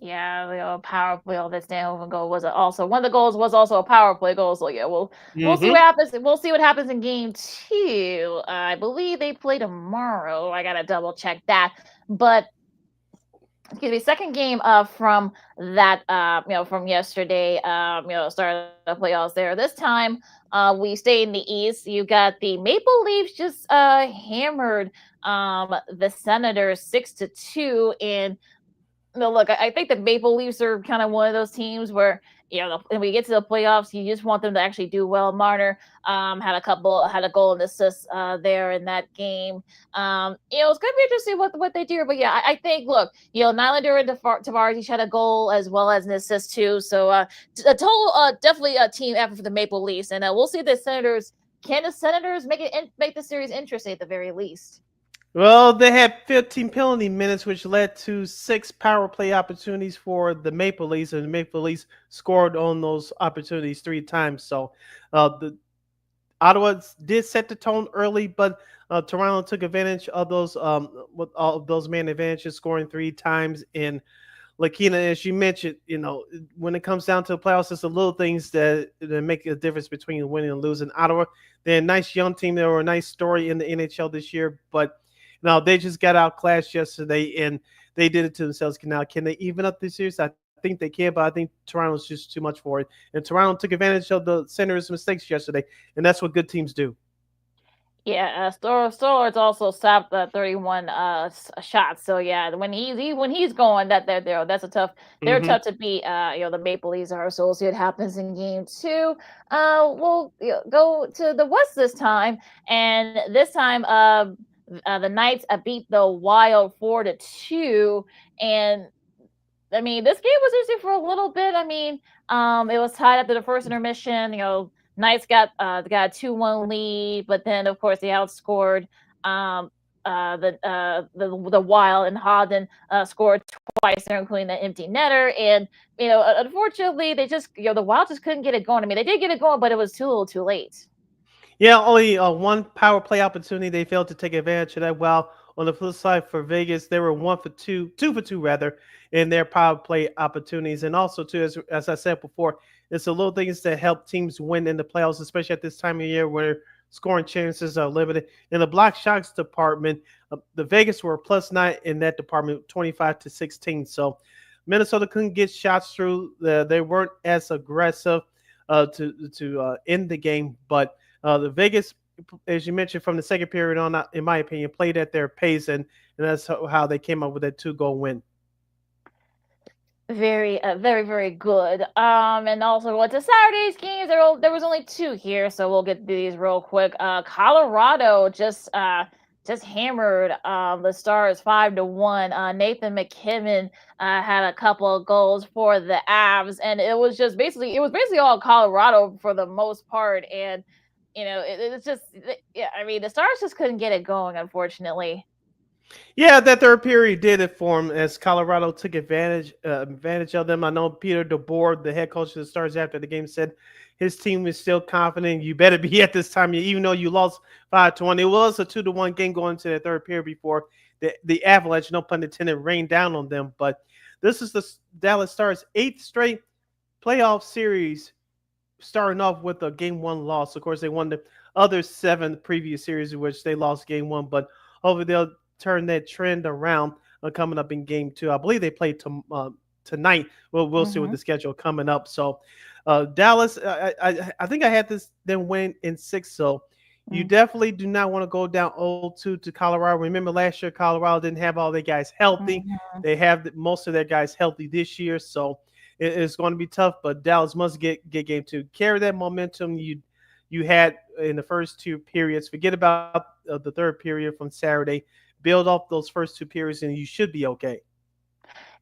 Yeah, the power play on this Stanhoven goal was also one of the goals was also a power play goal. So yeah, we'll see what happens. We'll see what happens in game 2. I believe they play tomorrow. I gotta double check that. But excuse me, second game from that from yesterday, start of the playoffs there. This time we stay in the East. You got the Maple Leafs just hammered the Senators 6-2. And no, look, I think the Maple Leafs are kind of one of those teams where, when we get to the playoffs, you just want them to actually do well. Marner had a goal and assist there in that game. It's going to be interesting what they do. But yeah, I think, look, Nylander and Tavares each had a goal as well as an assist too. So a total, definitely a team effort for the Maple Leafs. And we'll see the Senators. Can the Senators make the series interesting at the very least? Well, they had 15 penalty minutes, which led to 6 power play opportunities for the Maple Leafs, and the Maple Leafs scored on those opportunities 3 times. So the Ottawa did set the tone early, but Toronto took advantage of those with all of those man advantages, scoring 3 times. And LaKeena, as you mentioned, when it comes down to the playoffs, it's the little things that make a difference between winning and losing. Ottawa, they're a nice young team. They were a nice story in the NHL this year, but no, they just got outclassed yesterday, and they did it to themselves. Now, can they even up this series? I think they can, but I think Toronto's just too much for it. And Toronto took advantage of the Senators' mistakes yesterday, and that's what good teams do. Yeah, Stolar's also stopped 31 shots. So yeah, when he's going, that's a tough. They're tough to beat. The Maple Leafs are. So we'll see what happens in game 2. We'll go to the West this time, and this time the Knights beat the Wild 4-2, and I mean this game was interesting for a little bit. I mean, it was tied after the first intermission. Knights got a 2-1 lead, but then of course they outscored the Wild, and Hawden scored twice there, including the empty netter. And unfortunately, they just the Wild just couldn't get it going. I mean, they did get it going, but it was too late. Yeah, only 1 power play opportunity. They failed to take advantage of that. While on the flip side for Vegas, they were 1 for 2 for 2 rather, in their power play opportunities. And also, too, as I said before, it's the little things that help teams win in the playoffs, especially at this time of year where scoring chances are limited. In the block shots department, the Vegas were +9 in that department, 25-16. So Minnesota couldn't get shots through. They weren't as aggressive to end the game, but the Vegas, as you mentioned, from the second period on, in my opinion, played at their pace, and that's how they came up with that 2-goal win. Very, very good. And also, to Saturday's games, there was only 2 here, so we'll get through these real quick. Colorado just hammered the Stars 5-1. Nathan McKinnon had a couple of goals for the Avs, and it was basically all Colorado for the most part. And it's just, yeah, I mean, the Stars just couldn't get it going, unfortunately. Yeah, that third period did it for them as Colorado took advantage of them. I know Peter DeBoer, the head coach of the Stars, after the game said his team is still confident. You better be at this time, even though you lost 5-1. It was a 2-1 game going into the third period before the Avalanche, no pun intended, rained down on them. But this is the Dallas Stars' 8th straight playoff series, starting off with a game 1 loss. Of course, they won the other 7 previous series in which they lost game 1, but hopefully they'll turn that trend around coming up in game 2. I believe they play tonight. We'll see with the schedule coming up. So Dallas, I think I had them win in 6. So You definitely do not want to go down 0-2 to Colorado. Remember last year, Colorado didn't have all their guys healthy. They have most of their guys healthy this year, so it's going to be tough. But Dallas must get game 2. Carry that momentum you had in the first 2 periods. Forget about the third period from Saturday. Build off those first 2 periods, and you should be okay.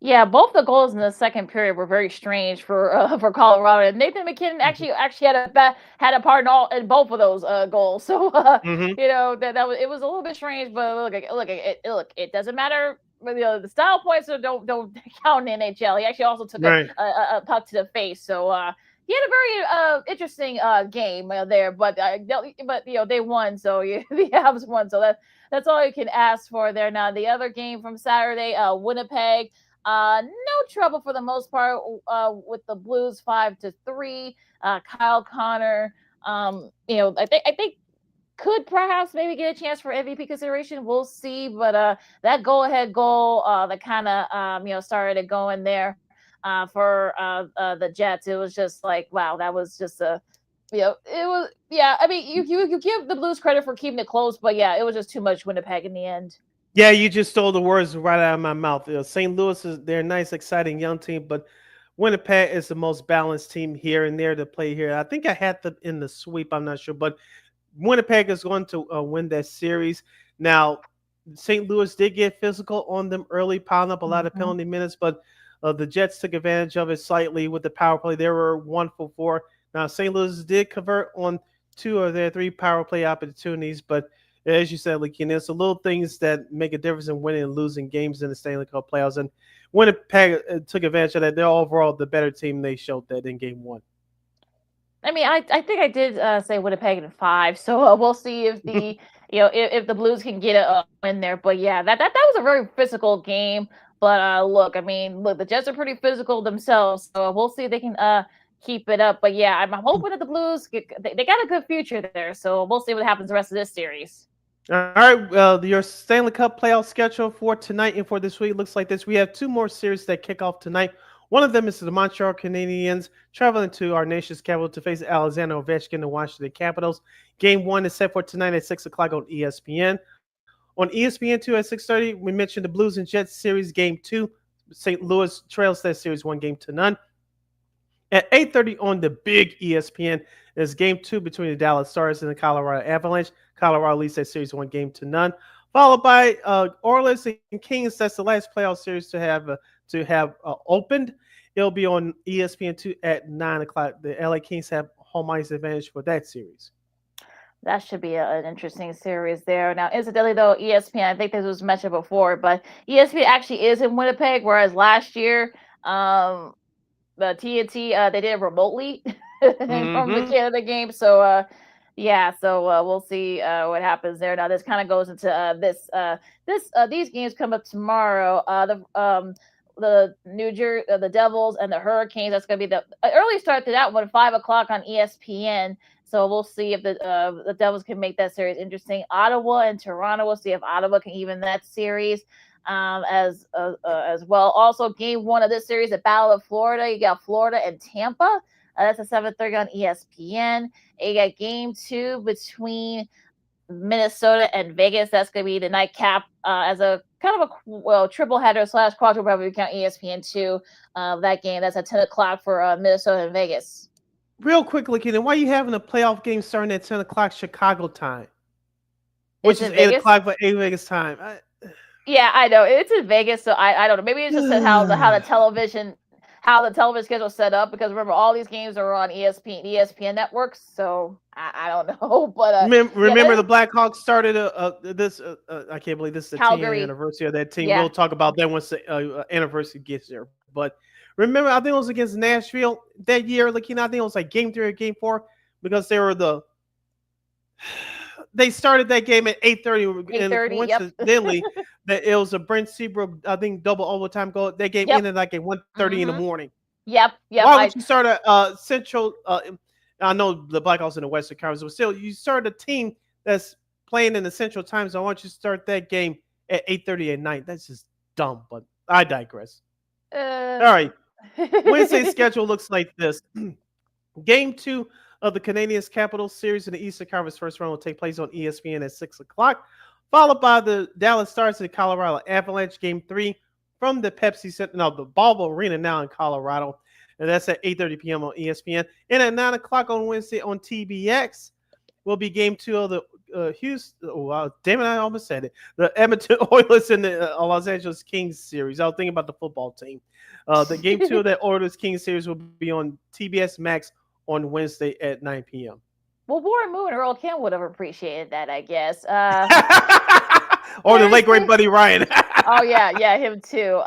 Yeah, both the goals in the second period were very strange for Colorado. And Nathan McKinnon actually had a part in both of those goals. So you know that it was a little bit strange, but it doesn't matter. The style points don't count in NHL. He actually also took a puck to the face. So he had a very interesting game there. But they won. So the Avs won. So that's all you can ask for there. Now the other game from Saturday, Winnipeg. No trouble for the most part with the Blues 5-3. Kyle Connor, I think could perhaps maybe get a chance for MVP consideration. We'll see, but that go-ahead goal that kind of started it going there for the Jets. It was just like, wow, that was just it was I mean, you give the Blues credit for keeping it close, but yeah, it was just too much Winnipeg in the end. Yeah, you just stole the words right out of my mouth. St. Louis they're a nice, exciting young team, but Winnipeg is the most balanced team here and there to play here. I think I had them in the sweep. I'm not sure, but Winnipeg is going to win that series. Now, St. Louis did get physical on them early, piling up a lot of penalty minutes, but the Jets took advantage of it slightly with the power play. They were 1 for 4. Now, St. Louis did convert on 2 of their 3 power play opportunities, but as you said, LaKeena, it's the little things that make a difference in winning and losing games in the Stanley Cup playoffs. And Winnipeg took advantage of that. They're overall the better team. They showed that in game 1. I mean, I think I did say Winnipeg in 5, so we'll see if the if the Blues can get a win there. But yeah, that was a very physical game. But look, the Jets are pretty physical themselves, so we'll see if they can keep it up. But yeah, I'm hoping that the Blues they got a good future there. So we'll see what happens the rest of this series. All right, your Stanley Cup playoff schedule for tonight and for this week looks like this. We have 2 more series that kick off tonight. One of them is the Montreal Canadiens traveling to our nation's capital to face Alexander Ovechkin, the Washington Capitals. Game 1 is set for tonight at 6 o'clock on ESPN. On ESPN2 at 6:30, we mentioned the Blues and Jets series, Game 2. St. Louis trails that series 1-0. At 8:30 on the big ESPN is Game 2 between the Dallas Stars and the Colorado Avalanche. Colorado leads that series 1-0. Followed by Orioles and Kings. That's the last playoff series to have opened. It'll be on ESPN2 at 9 o'clock. The LA Kings have home ice advantage for that series. That should be an interesting series there. Now, incidentally, though, ESPN, I think this was mentioned before, but ESPN actually is in Winnipeg, whereas last year, the TNT, they did it remotely from the Canada game. So, we'll see what happens there. Now, this kind of goes into these games come up tomorrow. The the Devils and the Hurricanes. That's going to be the early start to that one, 5 o'clock on ESPN. So we'll see if the Devils can make that series interesting. Ottawa and Toronto. We'll see if Ottawa can even that series as well. Also, game 1 of this series, the Battle of Florida. You got Florida and Tampa. That's at 7:30 on ESPN. You got game 2 between Minnesota and Vegas. That's going to be the nightcap as a kind of a triple header / quadruple if we count ESPN2. That game, that's at 10 o'clock for Minnesota and Vegas. Real quickly, Kenan, why are you having a playoff game starting at 10 o'clock Chicago time? Which is 8 o'clock for Vegas time. Yeah, I know. It's in Vegas, so I don't know. Maybe it's just how the television schedule is set up, because remember, all these games are on ESPN networks, so I don't know. But remember the Blackhawks started this. I can't believe this is the 10th anniversary of that team. Yeah. We'll talk about that once the anniversary gets there. But remember, I think it was against Nashville that year. LaKeena, I think it was like game 3 or game 4, because they started that game at 8:30. And coincidentally, that it was a Brent Seabrook, I think, double overtime goal. That game ended like at 1:30 in the morning. Yep. Why would you start a Central? I know the Blackhawks in the Western Conference, but still, you start a team that's playing in the Central Time Zone. Why don't you start that game at 8:30 at night? That's just dumb. But I digress. All right. Wednesday's schedule looks like this. Game 2 of the Canadiens Capitals series in the Eastern Conference first round will take place on ESPN at 6 o'clock, followed by the Dallas Stars and Colorado Avalanche Game 3 from the Pepsi Center, no, the Volvo Arena now in Colorado. And that's at 8:30 p.m. on ESPN. And at 9 o'clock on Wednesday on TBX will be Game 2 of the Houston. Oh, wow, damn it, I almost said it. The Edmonton Oilers and the Los Angeles Kings series. I was thinking about the football team. The Game 2 of that Oilers Kings series will be on TBS Max on Wednesday at 9 p.m. Well, Warren Moon and Earl Kim would have appreciated that, I guess. Or the late great Buddy Ryan. Oh yeah, him too.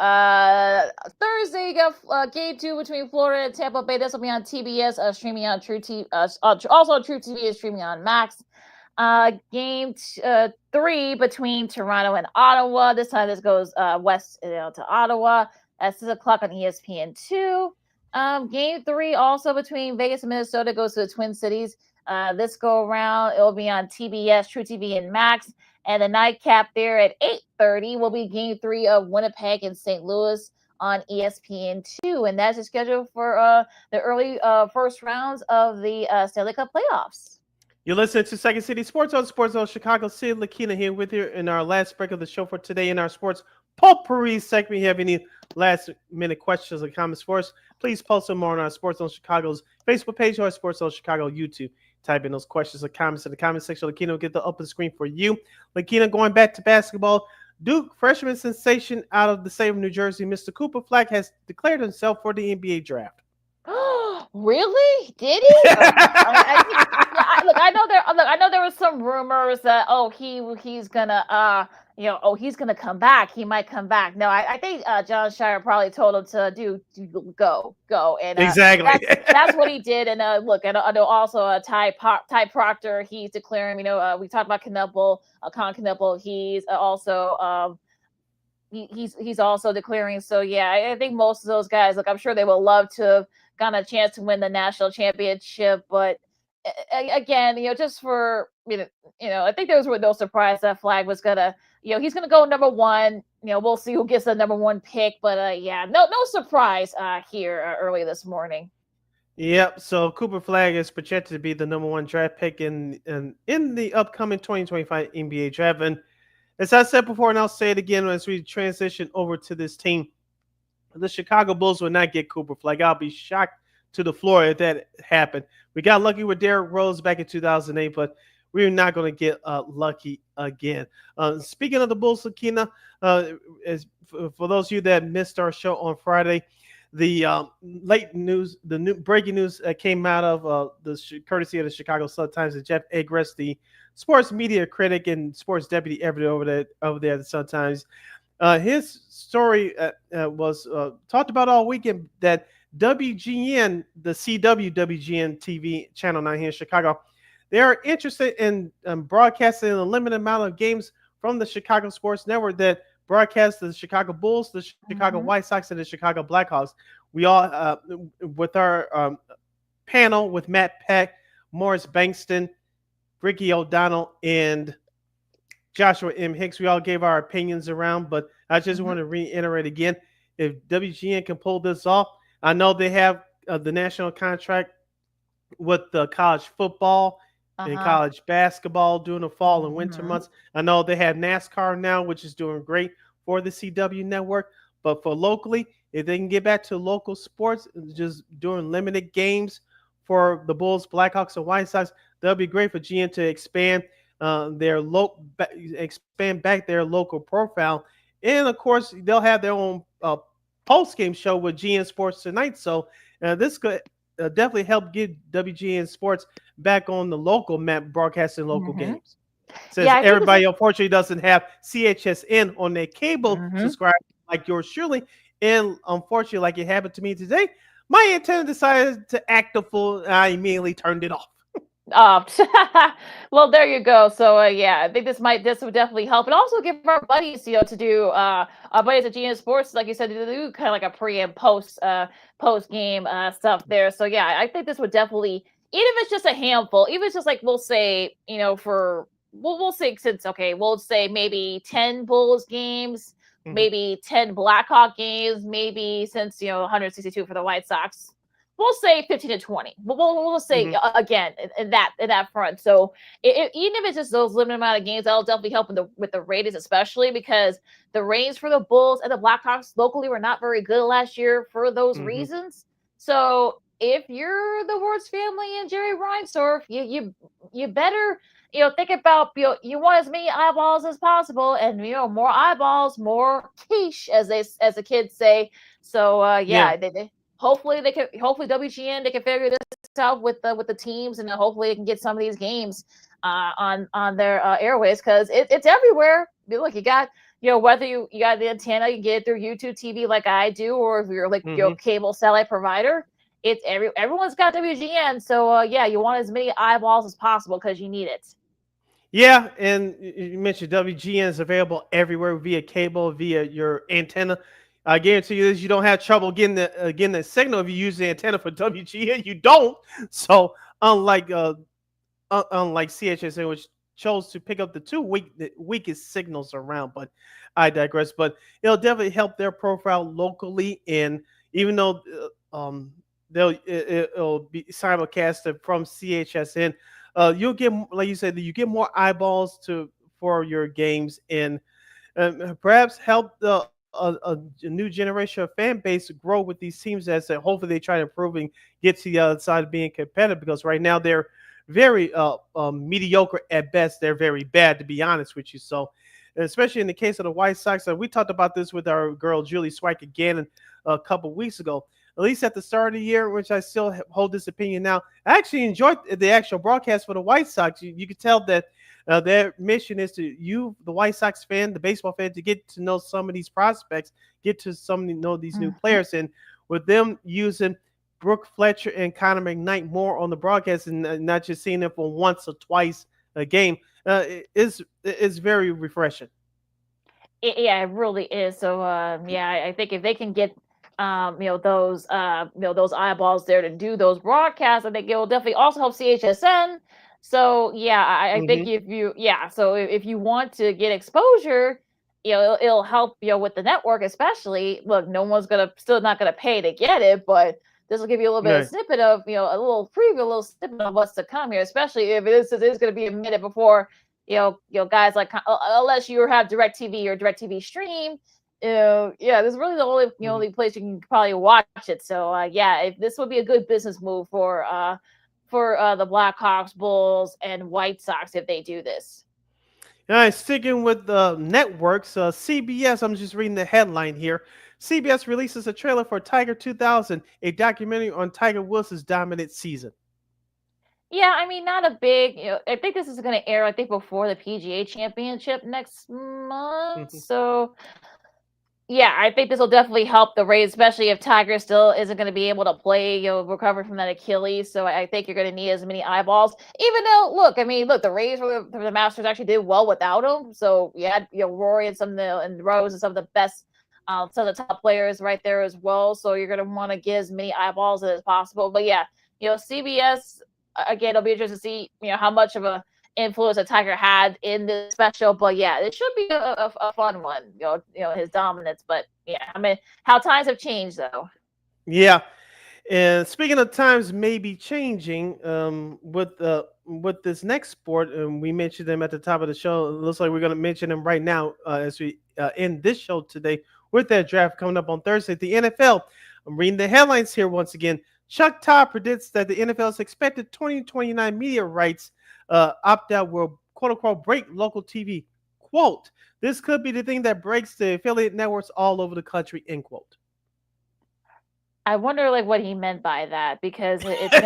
Thursday, you got Game 2 between Florida and Tampa Bay. This will be on TBS, streaming on True TV. Also, True TV is streaming on Max. Game 3 between Toronto and Ottawa. This time, this goes west to Ottawa at 6 o'clock on ESPN2. Game 3 also between Vegas and Minnesota goes to the Twin Cities. This go around, it will be on TBS, True TV, and Max. And the nightcap there at 8:30 will be Game 3 of Winnipeg and St. Louis on ESPN2. And that's the schedule for the early first rounds of the Stanley Cup playoffs. You're listening to Second City Sports on Chicago City. LaKeena here with you in our last break of the show for today in our sports potpourri segment. If you have any last minute questions or comments for us, please post them on our Sports on Chicago's Facebook page or Sports on Chicago YouTube. Type in those questions or comments in the comment section. LaKeena will get the open screen for you. LaKeena, going back to basketball, Duke freshman sensation out of the state of New Jersey, Mr. Cooper Flag, has declared himself for the NBA draft. Really? Did he? I know there was some rumors that he's gonna he's gonna come back. He might come back. No, I think John Shire probably told him to go, and exactly that's what he did. And I know also Ty Proctor. He's declaring. We talked about Knuppel, Con Knuppel. He's also he's also declaring. So yeah, I think most of those guys. I'm sure they would love to have gotten a chance to win the national championship, but again, just for I think there was no surprise that Flag was gonna, he's gonna go number one. We'll see who gets the number one pick, but no surprise here early this morning. Yep. So Cooper Flag is projected to be the number one draft pick in the upcoming 2025 NBA draft. And as I said before, and I'll say it again as we transition over to this team, the Chicago Bulls will not get Cooper Flag. I'll be shocked to the floor if that happened. We got lucky with Derrick Rose back in 2008, but we're not going to get lucky again. Speaking of the Bulls, LaKeena, for those of you that missed our show on Friday, the late news, the new breaking news that came out of courtesy of the Chicago Sun-Times, that Jeff Agrest, the sports media critic and sports deputy editor over there at the Sun-Times, his story was talked about all weekend, that WGN, the CW WGN TV channel 9 here in Chicago, they are interested in broadcasting a limited amount of games from the Chicago Sports Network that broadcast the Chicago Bulls, the Chicago White Sox, and the Chicago Blackhawks. We all, with our panel with Matt Peck, Morris Bankston, Ricky O'Donnell, and Joshua M. Hicks, we all gave our opinions around, but I just want to reiterate again, if WGN can pull this off, I know they have the national contract with the college football and college basketball during the fall and winter months. I know they have NASCAR now, which is doing great for the CW network, but for locally, if they can get back to local sports, just doing limited games for the Bulls, Blackhawks, and White Sox, that'll be great for GN to expand expand back their local profile. And of course, they'll have their own post-game show with GN Sports Tonight. So this could definitely help get WGN Sports back on the local map, broadcasting local games. Since everybody unfortunately doesn't have CHSN on their cable subscribe like yours truly. And unfortunately, like it happened to me today, my antenna decided to act a fool, and I immediately turned it off. Well, there you go. So I think this would definitely help, and also give our buddies to do our buddies at GN Sports, like you said, to do kind of like a pre and post game stuff there. So I think this would definitely, even if it's just a handful, even if it's just like we'll say we'll say we'll say maybe 10 Bulls games, maybe 10 Blackhawk games, maybe since 162 for the White Sox. we'll say 15 to 20. We'll say again in that front. So even if it's just those limited amount of games, that'll definitely help with the ratings, especially because the ratings for the Bulls and the Blackhawks locally were not very good last year for those reasons. So if you're the Wirtz family and Jerry Reinsdorf, you better think about you want as many eyeballs as possible, and more eyeballs, more quiche, as the kids say. So they hopefully WGN they can figure this out with the teams, and then hopefully they can get some of these games on their airways, because it's everywhere. Look, you got whether you got the antenna, you can get it through YouTube TV like I do, or if you're like your cable satellite provider, it's everyone's got WGN. So you want as many eyeballs as possible because you need it. Yeah, and you mentioned WGN is available everywhere via cable, via your antenna. I guarantee you this: you don't have trouble getting the signal if you use the antenna for WGN. You don't. So unlike CHSN, which chose to pick up the weakest signals around, but I digress. But it'll definitely help their profile locally, and even though it'll be simulcasted from CHSN. You'll get, like you said, you get more eyeballs for your games, and perhaps help a new generation of fan base grow with these teams as hopefully they try to improve and get to the other side of being competitive, because right now they're very mediocre at best. They're very bad, to be honest with you. So, especially in the case of the White Sox, we talked about this with our girl Julie Swike again a couple weeks ago. At least at the start of the year, which I still hold this opinion now, I actually enjoyed the actual broadcast for the White Sox. You could tell that their mission is the White Sox fan, the baseball fan, to get to know some of these prospects, get to know these new players. And with them using Brooke Fletcher and Connor McKnight more on the broadcast and not just seeing them for once or twice a game, is very refreshing. Yeah, it really is. So I think if they can get those eyeballs there to do those broadcasts, I think it will definitely also help CHSN. So I think if you want to get exposure, it'll help with the network, especially. Look, no one's still not gonna pay to get it, but this will give you a little bit of snippet of a little preview, a little snippet of what's to come here, especially if it is going to be a minute before guys like, unless you have DirecTV or DirecTV Stream. This is really the only place you can probably watch it. So if this would be a good business move for the Blackhawks, Bulls, and White Sox if they do this. All right, sticking with the networks, CBS. I'm just reading the headline here. CBS releases a trailer for Tiger 2000, a documentary on Tiger Woods' dominant season. Yeah, I mean, not a big. I think this is going to air, I think, before the PGA Championship next month. So. Yeah, I think this will definitely help the race, especially if Tiger still isn't going to be able to play, recover from that Achilles. So I think you're going to need as many eyeballs. Even though, the Rays for the Masters actually did well without him. So you had Rory and and Rose and some of the best, some of the top players right there as well. So you're going to want to get as many eyeballs as possible. But CBS again, it'll be interesting to see how much of a influence that Tiger had in this special, but it should be a fun one, his dominance. But I mean, how times have changed though. Yeah, and speaking of times maybe changing, with this next sport, and we mentioned them at the top of the show. It looks like we're going to mention them right now as we end this show today with that draft coming up on Thursday. The NFL. I'm reading the headlines here once again. Chuck Todd predicts that the NFL's expected 2029 media rights opt-out will, quote-unquote, break local TV. Quote, this could be the thing that breaks the affiliate networks all over the country, end quote. I wonder what he meant by that, because is he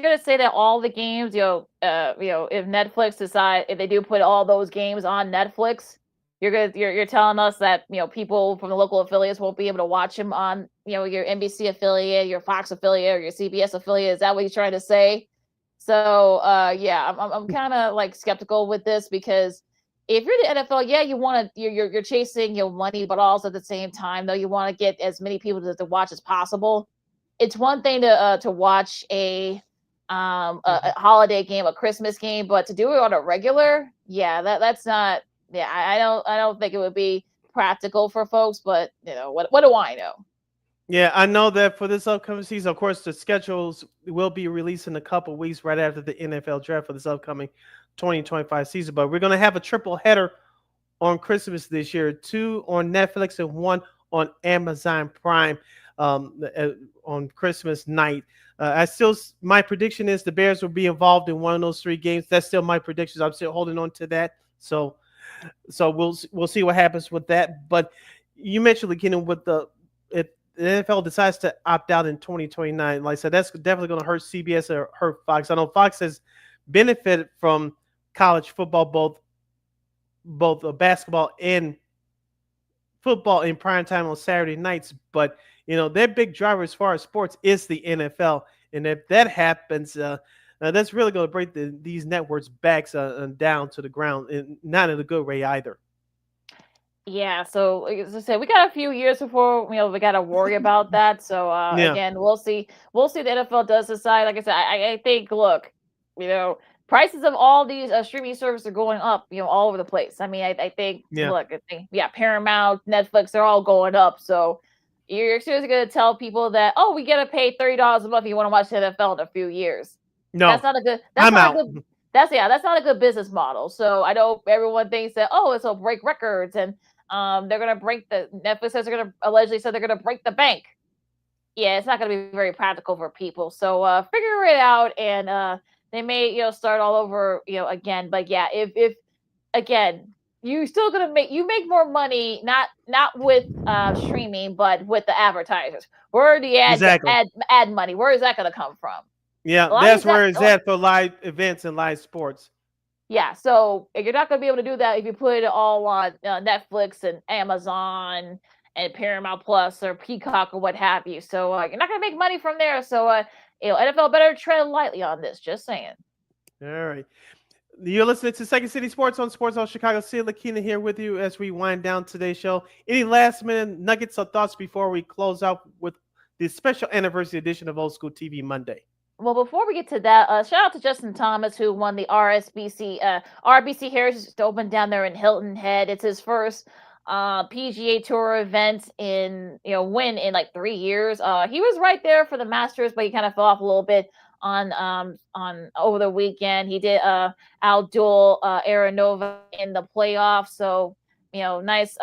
gonna say that all the games, if Netflix decide, if they do put all those games on Netflix, you're telling us that people from the local affiliates won't be able to watch them on your NBC affiliate, your Fox affiliate, or your CBS affiliate? Is that what he's trying to say? So I'm kind of skeptical with this, because if you're the NFL, you're chasing money, but also at the same time though you want to get as many people to watch as possible. It's one thing to watch a holiday game, a Christmas game, but to do it on a regular, that's not. I don't think it would be practical for folks. But what do I know? Yeah, I know that for this upcoming season, of course, the schedules will be released in a couple weeks right after the NFL draft for this upcoming 2025 season. But we're going to have a triple header on Christmas this year, 2 on Netflix and 1 on Amazon Prime on Christmas night. My prediction is the Bears will be involved in one of those 3 games. That's still my predictions. I'm still holding on to that. So we'll see what happens with that. But you mentioned, LaKeena, with if the NFL decides to opt out in 2029, like I said, that's definitely going to hurt CBS or hurt Fox. I know Fox has benefited from college football, both basketball and football in prime time on Saturday nights, but their big driver as far as sports is the NFL, and if that happens, that's really going to break these networks' backs down to the ground, and not in a good way either. Yeah, so as I said, we got a few years before we got to worry about that. So Yeah. again, we'll see. We'll see. The NFL does decide. Like I said, I think. Look, prices of all these streaming services are going up. All over the place. I mean, I think. Yeah. Look, I think. Yeah, Paramount, Netflix, they're all going up. So you're seriously going to tell people that we got to pay $30 a month if you want to watch the NFL in a few years? No, that's not a good. That's not a good. That's not a good business model. So I know everyone thinks that it'll break records and they're gonna break Netflix says they're gonna break the bank. Yeah, it's not gonna be very practical for people. So figure it out, and they may start all over again. But yeah, if again you still gonna make more money not with streaming, but with the advertisers. Where are the ad money? Where is that gonna come from? Yeah, that's where it's at for live events and live sports. Yeah, so you're not going to be able to do that if you put it all on Netflix and Amazon and Paramount Plus or Peacock or what have you. So you're not going to make money from there. So NFL better tread lightly on this. Just saying. All right. You're listening to Second City Sports on Sports Zone Chicago. LaKeena here with you as we wind down today's show. Any last minute nuggets or thoughts before we close out with the special anniversary edition of Old School TV Monday? Well, before we get to that, shout out to Justin Thomas, who won the RBC Heritage Open down there in Hilton Head. It's his first PGA Tour event win in like 3 years. He was right there for the Masters, but he kind of fell off a little bit on over the weekend. He did outduel Aranova in the playoffs, so a nice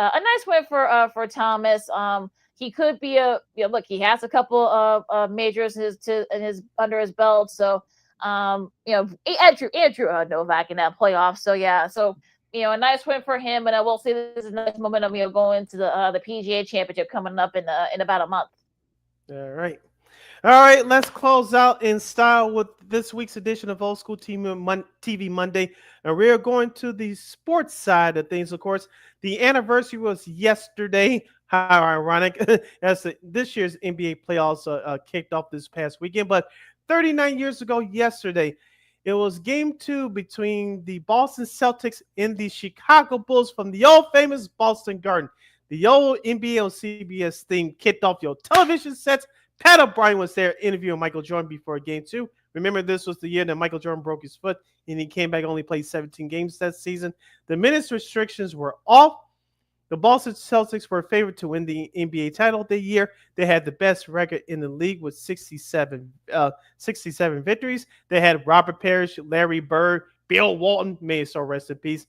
win for Thomas. He could be look. He has a couple of majors under his belt. So Andrew Novak in that playoff. So yeah, a nice win for him, and I will say this is a nice momentum. Going to the PGA Championship coming up in about a month. All right. Let's close out in style with this week's edition of Old School TV Monday, and we're going to the sports side of things. Of course, the anniversary was yesterday. How ironic, as this year's NBA playoffs kicked off this past weekend. But 39 years ago yesterday, it was Game 2 between the Boston Celtics and the Chicago Bulls from the old famous Boston Garden. The old NBA on CBS theme kicked off your television sets. Pat O'Brien was there interviewing Michael Jordan before Game 2. Remember, this was the year that Michael Jordan broke his foot, and he came back, only played 17 games that season. The minutes restrictions were off. The Boston Celtics were favored to win the NBA title that year. They had the best record in the league with 67 victories. They had Robert Parrish, Larry Bird, Bill Walton, may his soul rest in peace,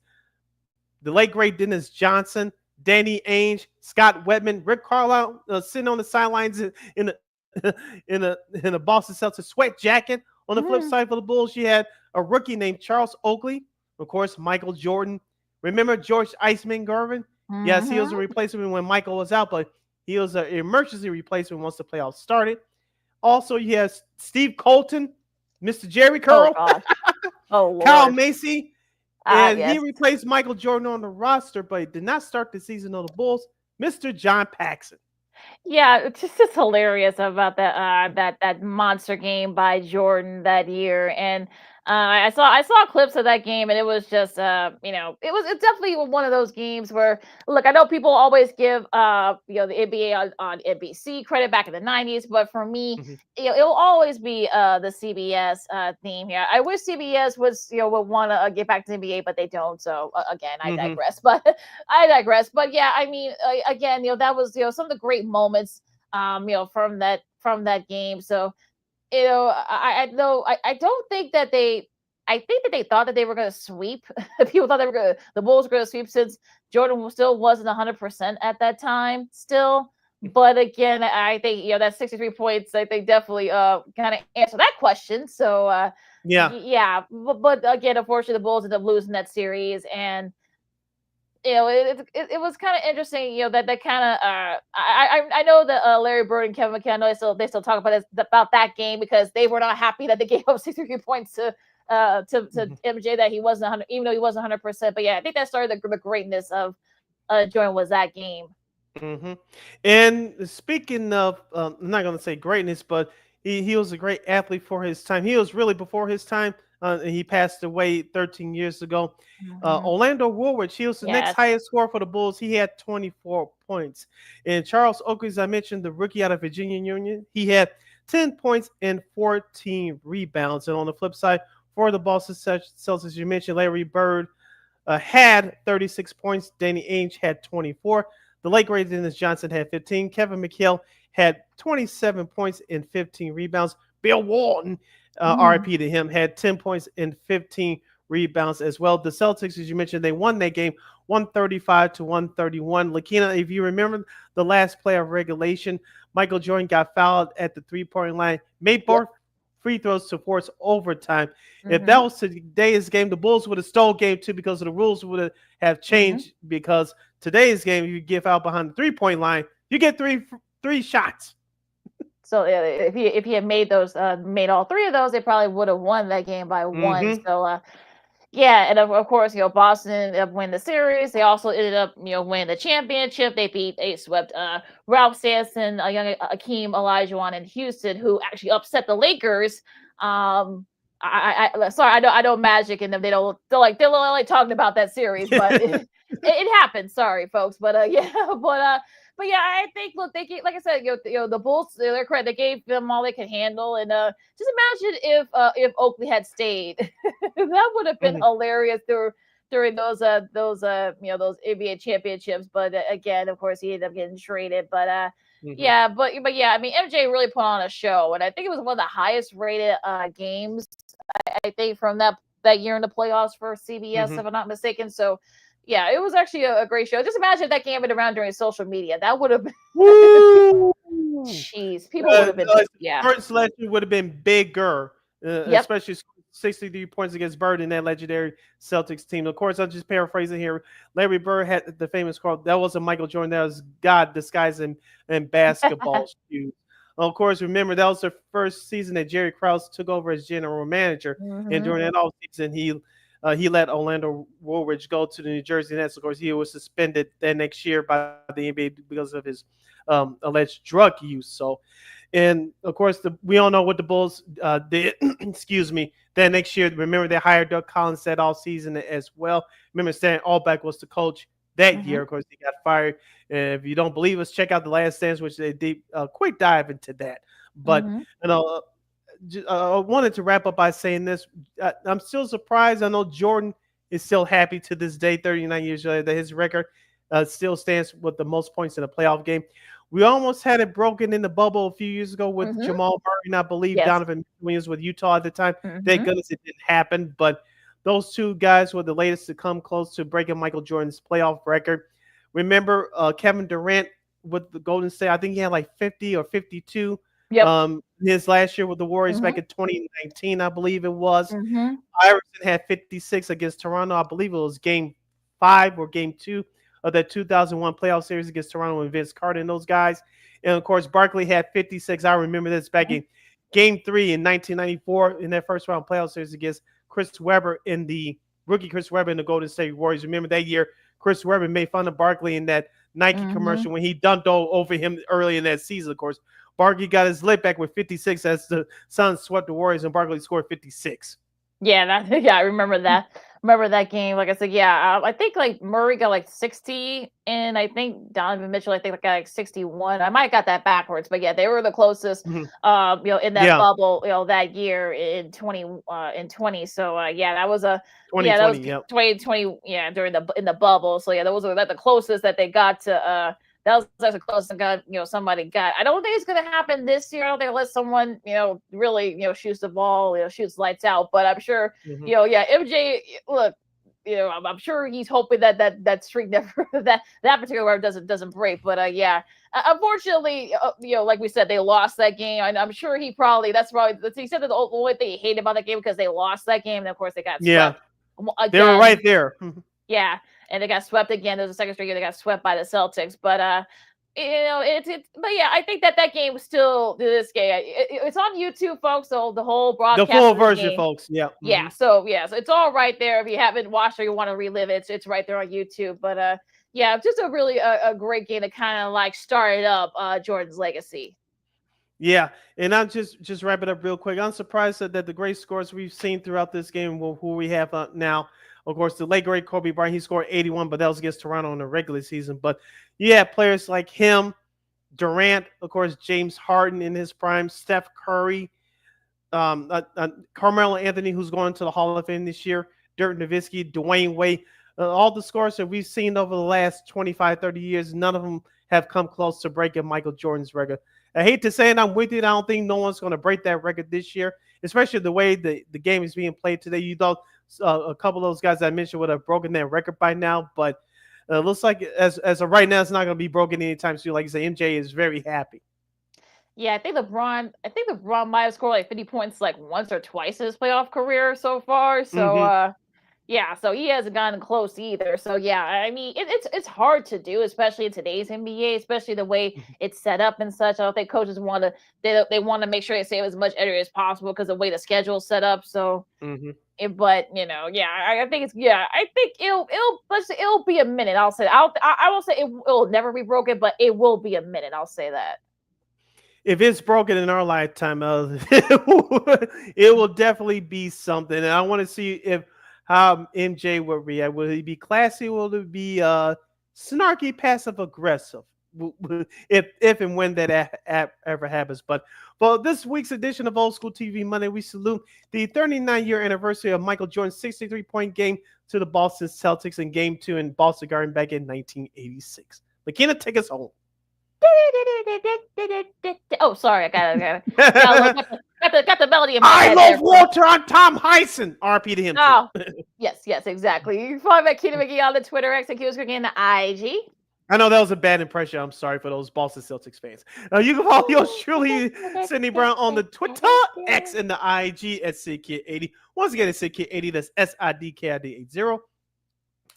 the late great Dennis Johnson, Danny Ainge, Scott Wedman, Rick Carlisle sitting on the sidelines in a Boston Celtics sweat jacket. On the flip side for the Bulls, you had a rookie named Charles Oakley, of course, Michael Jordan. Remember George Iceman Garvin? Yes, he was a replacement when Michael was out, but he was an emergency replacement once the playoffs started. Also, you have Steve Colton, Mr. Jerry Curl, Kyle Macy, and he replaced Michael Jordan on the roster, but he did not start the season on the Bulls, Mr. John Paxson. Yeah, it's just hilarious about that monster game by Jordan that year, and I saw clips of that game, and it was just it's definitely one of those games where, look, I know people always give the NBA on NBC credit back in the 90s, but for me, it'll always be the CBS theme here. I wish CBS would want to get back to the NBA, but they don't. So again, I digress. But yeah, I mean, again, that was some of the great moments from that game. So, I don't think that I think that they thought that they were going to sweep. People thought the Bulls were going to sweep since Jordan still wasn't 100% at that time still. But again, I think, that 63 points, I think definitely kind of answer that question. So, yeah. But again, unfortunately, the Bulls ended up losing that series. And, it was kind of interesting, that kind of I know that Larry Bird and Kevin McKee, I know they still talk about that game because they were not happy that they gave up 63 points to MJ, that he wasn't 100, even though he wasn't 100%. But yeah, I think that started the greatness of Jordan was that game. Mm-hmm. And speaking of, I'm not going to say greatness, but he was a great athlete for his time. He was really before his time. And he passed away 13 years ago. Orlando Woolridge, he was the next highest scorer for the Bulls. He had 24 points. And Charles Oakley, as I mentioned, the rookie out of Virginia Union, he had 10 points and 14 rebounds. And on the flip side, for the Boston Celtics, you mentioned Larry Bird had 36 points. Danny Ainge had 24. The late great Dennis Johnson had 15. Kevin McHale had 27 points and 15 rebounds. Bill Walton, RIP to him, had 10 points and 15 rebounds as well. The Celtics, as you mentioned, they won that game 135-131. LaKeena, if you remember the last play of regulation, Michael Jordan got fouled at the three-point line, made both free throws to force overtime. If that was today's game, the Bulls would have stole game 2 because the rules would have changed, because today's game, if you get fouled behind the three-point line, you get three shots. So if he had made all 3 of those, they probably would have won that game by 1. So and of course, Boston ended up winning the series. They also ended up winning the championship. They swept Ralph Sampson, a young Akeem Olajuwon in Houston, who actually upset the Lakers. Sorry, I know Magic and them. They're only talking about that series, but it happened. Sorry, folks, but I think, look, they gave, like I said, the Bulls, their credit, they gave them all they could handle, and just imagine if Oakley had stayed, that would have been hilarious during those NBA championships. But again, of course, he ended up getting traded. But I mean, MJ really put on a show, and I think it was one of the highest rated games I think from that year in the playoffs for CBS, if I'm not mistaken. So. Yeah, it was actually a great show. Just imagine if that game had been around during social media. That would have been jeez. People would have been Bird selection would have been bigger, especially 63 points against Bird in that legendary Celtics team. Of course, I'm just paraphrasing here. Larry Bird had the famous quote, "That wasn't Michael Jordan, that was God disguised in basketball shoes." Of course, remember that was the first season that Jerry Krause took over as general manager, and during that offseason, he let Orlando Woolridge go to the New Jersey Nets. Of course, he was suspended that next year by the NBA because of his alleged drug use. So, and of course, we all know what the Bulls did. Excuse me. That next year, remember they hired Doug Collins that all season as well. Remember, Stan Albeck was the coach that year. Of course, he got fired. And if you don't believe us, check out The Last Dance, which they did a quick dive into that. But I wanted to wrap up by saying this. I'm still surprised. I know Jordan is still happy to this day, 39 years later, that his record still stands with the most points in a playoff game. We almost had it broken in the bubble a few years ago with Jamal Murray, and I believe Donovan Williams with Utah at the time. Thank goodness it didn't happen. But those two guys were the latest to come close to breaking Michael Jordan's playoff record. Remember Kevin Durant with the Golden State? I think he had like 50 or 52. His last year with the Warriors back in 2019, I believe it was. Iverson had 56 against Toronto. I believe it was game 5 or game 2 of that 2001 playoff series against Toronto and Vince Carter and those guys. And of course, Barkley had 56. I remember this back in game 3 in 1994 in that first round playoff series against Chris Webber in the rookie Chris Webber in the Golden State Warriors. Remember that year, Chris Webber made fun of Barkley in that Nike commercial when he dunked over him early in that season, of course. Barkley got his lit back with 56 as the Suns swept the Warriors, and Barkley scored 56. I remember that. Remember that game. Like I said, I think like Murray got like 60, and I think Donovan Mitchell, got like 61. I might have got that backwards, but they were the closest, in that bubble, that year in 2020. So that was a 2020, 2020, during in the bubble. So those were the closest that they got to that was as close as somebody got. I don't think it's going to happen this year. I don't think unless someone really shoots the ball, shoots lights out. But I'm sure MJ. Look, I'm sure he's hoping that streak never that particular word doesn't break. But unfortunately, like we said, they lost that game. And I'm sure he said that the only thing he hated about that game because they lost that game, and of course they got swept. Again. They were right there. Yeah, and they got swept again. There's a second straight game they got swept by the Celtics, but but I think that game was still this game. It's on YouTube, folks. So the whole broadcast, the full version, folks. Yeah, So it's all right there. If you haven't watched or you want to relive it, it's right there on YouTube. But just a really a great game to kind of like started up Jordan's legacy. Yeah, and I'll just wrap it up real quick. I'm surprised that the great scores we've seen throughout this game, who we have now. Of course, the late great Kobe Bryant, he scored 81, but that was against Toronto in the regular season. But players like him, Durant, of course, James Harden in his prime, Steph Curry, Carmelo Anthony, who's going to the Hall of Fame this year, Dirk Nowitzki, Dwayne Wade, all the scores that we've seen over the last 25, 30 years, none of them have come close to breaking Michael Jordan's record. I hate to say it, I'm with you. I don't think no one's going to break that record this year, especially the way the game is being played today. You thought a couple of those guys I mentioned would have broken that record by now, but it looks like as of right now, it's not going to be broken anytime soon. Like you say, MJ is very happy. Yeah, I think LeBron might have scored like 50 points like once or twice in his playoff career so far. So so he hasn't gotten close either. So I mean, it's hard to do, especially in today's NBA, especially the way it's set up and such. I don't think coaches want to they want to make sure they save as much energy as possible because of the way the schedule's set up. So, but I think I think it'll be a minute. I'll say I won't say it'll never be broken, but it will be a minute. I'll say that. If it's broken in our lifetime, it will definitely be something. And I want to see how MJ will react. Will he be classy? Will it be snarky, passive aggressive? If and when that ever happens. But for this week's edition of Old School TV Monday, we salute the 39-year anniversary of Michael Jordan's 63-point game to the Boston Celtics in Game 2 in Boston Garden back in 1986. LaKeena, take us home. Oh, sorry, I got the melody in my head. I love Walter on Tom Heisen. RP to him. Oh, yes, exactly. You can follow me at Keena McGee on the Twitter, X, and QScreen the IG. I know that was a bad impression. I'm sorry for those Boston Celtics fans. You can follow yours truly, Sidney Brown, on the Twitter, X, and the IG at SidKid80. Once again, it's SidKid80. That's SIDKID80.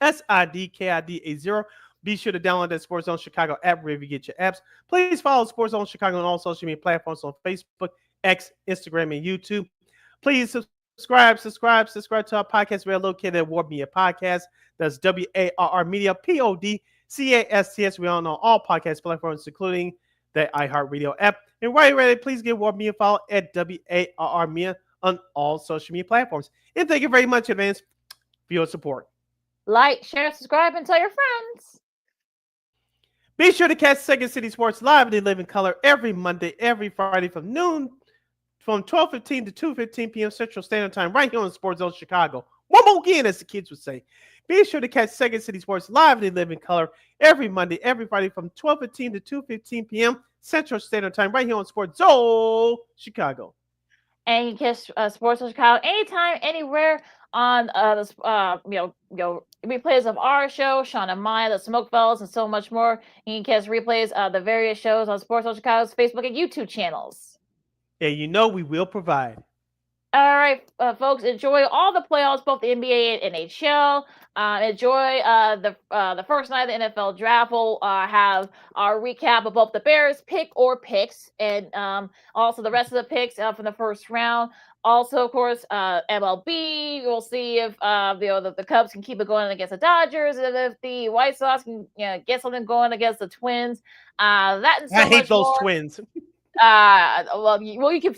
SIDKID80. Be sure to download that Sports Zone Chicago app wherever you get your apps. Please follow Sports Zone Chicago on all social media platforms on Facebook, X, Instagram, and YouTube. Please subscribe to our podcast. We're located at Warp Media Podcast. That's WARR Media, PODCASTS. We're on all podcast platforms, including the iHeartRadio app. And while you're ready, please give Warp Media a follow at WARR Media on all social media platforms. And thank you very much in advance for your support. Like, share, subscribe, and tell your friends. Be sure to catch Second City Sports live in living color every Monday, every Friday from 12:15 to 2:15 p.m. Central Standard Time right here on Sports Zone Chicago. One more again, as the kids would say. Be sure to catch Second City Sports live in living color every Monday, every Friday from 12:15 to 2:15 p.m. Central Standard Time right here on Sports Zone Chicago. And you can catch Sports Zone Chicago anytime, anywhere on replays of our show, Sean and Maya, the Smoke Fellas, and so much more. You can catch replays of the various shows on Sports Zone Chicago's Facebook and YouTube channels. Yeah, we will provide. All right, folks, enjoy all the playoffs, both the NBA and NHL. Enjoy the first night of the NFL draft. We'll have our recap of both the Bears picks, and also the rest of the picks from the first round. Also, of course, MLB. We'll see if the Cubs can keep it going against the Dodgers, and if the White Sox can get something going against the Twins. That and so I hate those more. Twins. You can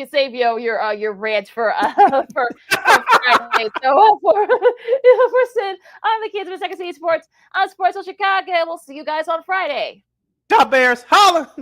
save your rant for Friday. So for Sid, I'm the kids of Second City Sports on Sports of Chicago. We'll see you guys on Friday. Top Bears, holla!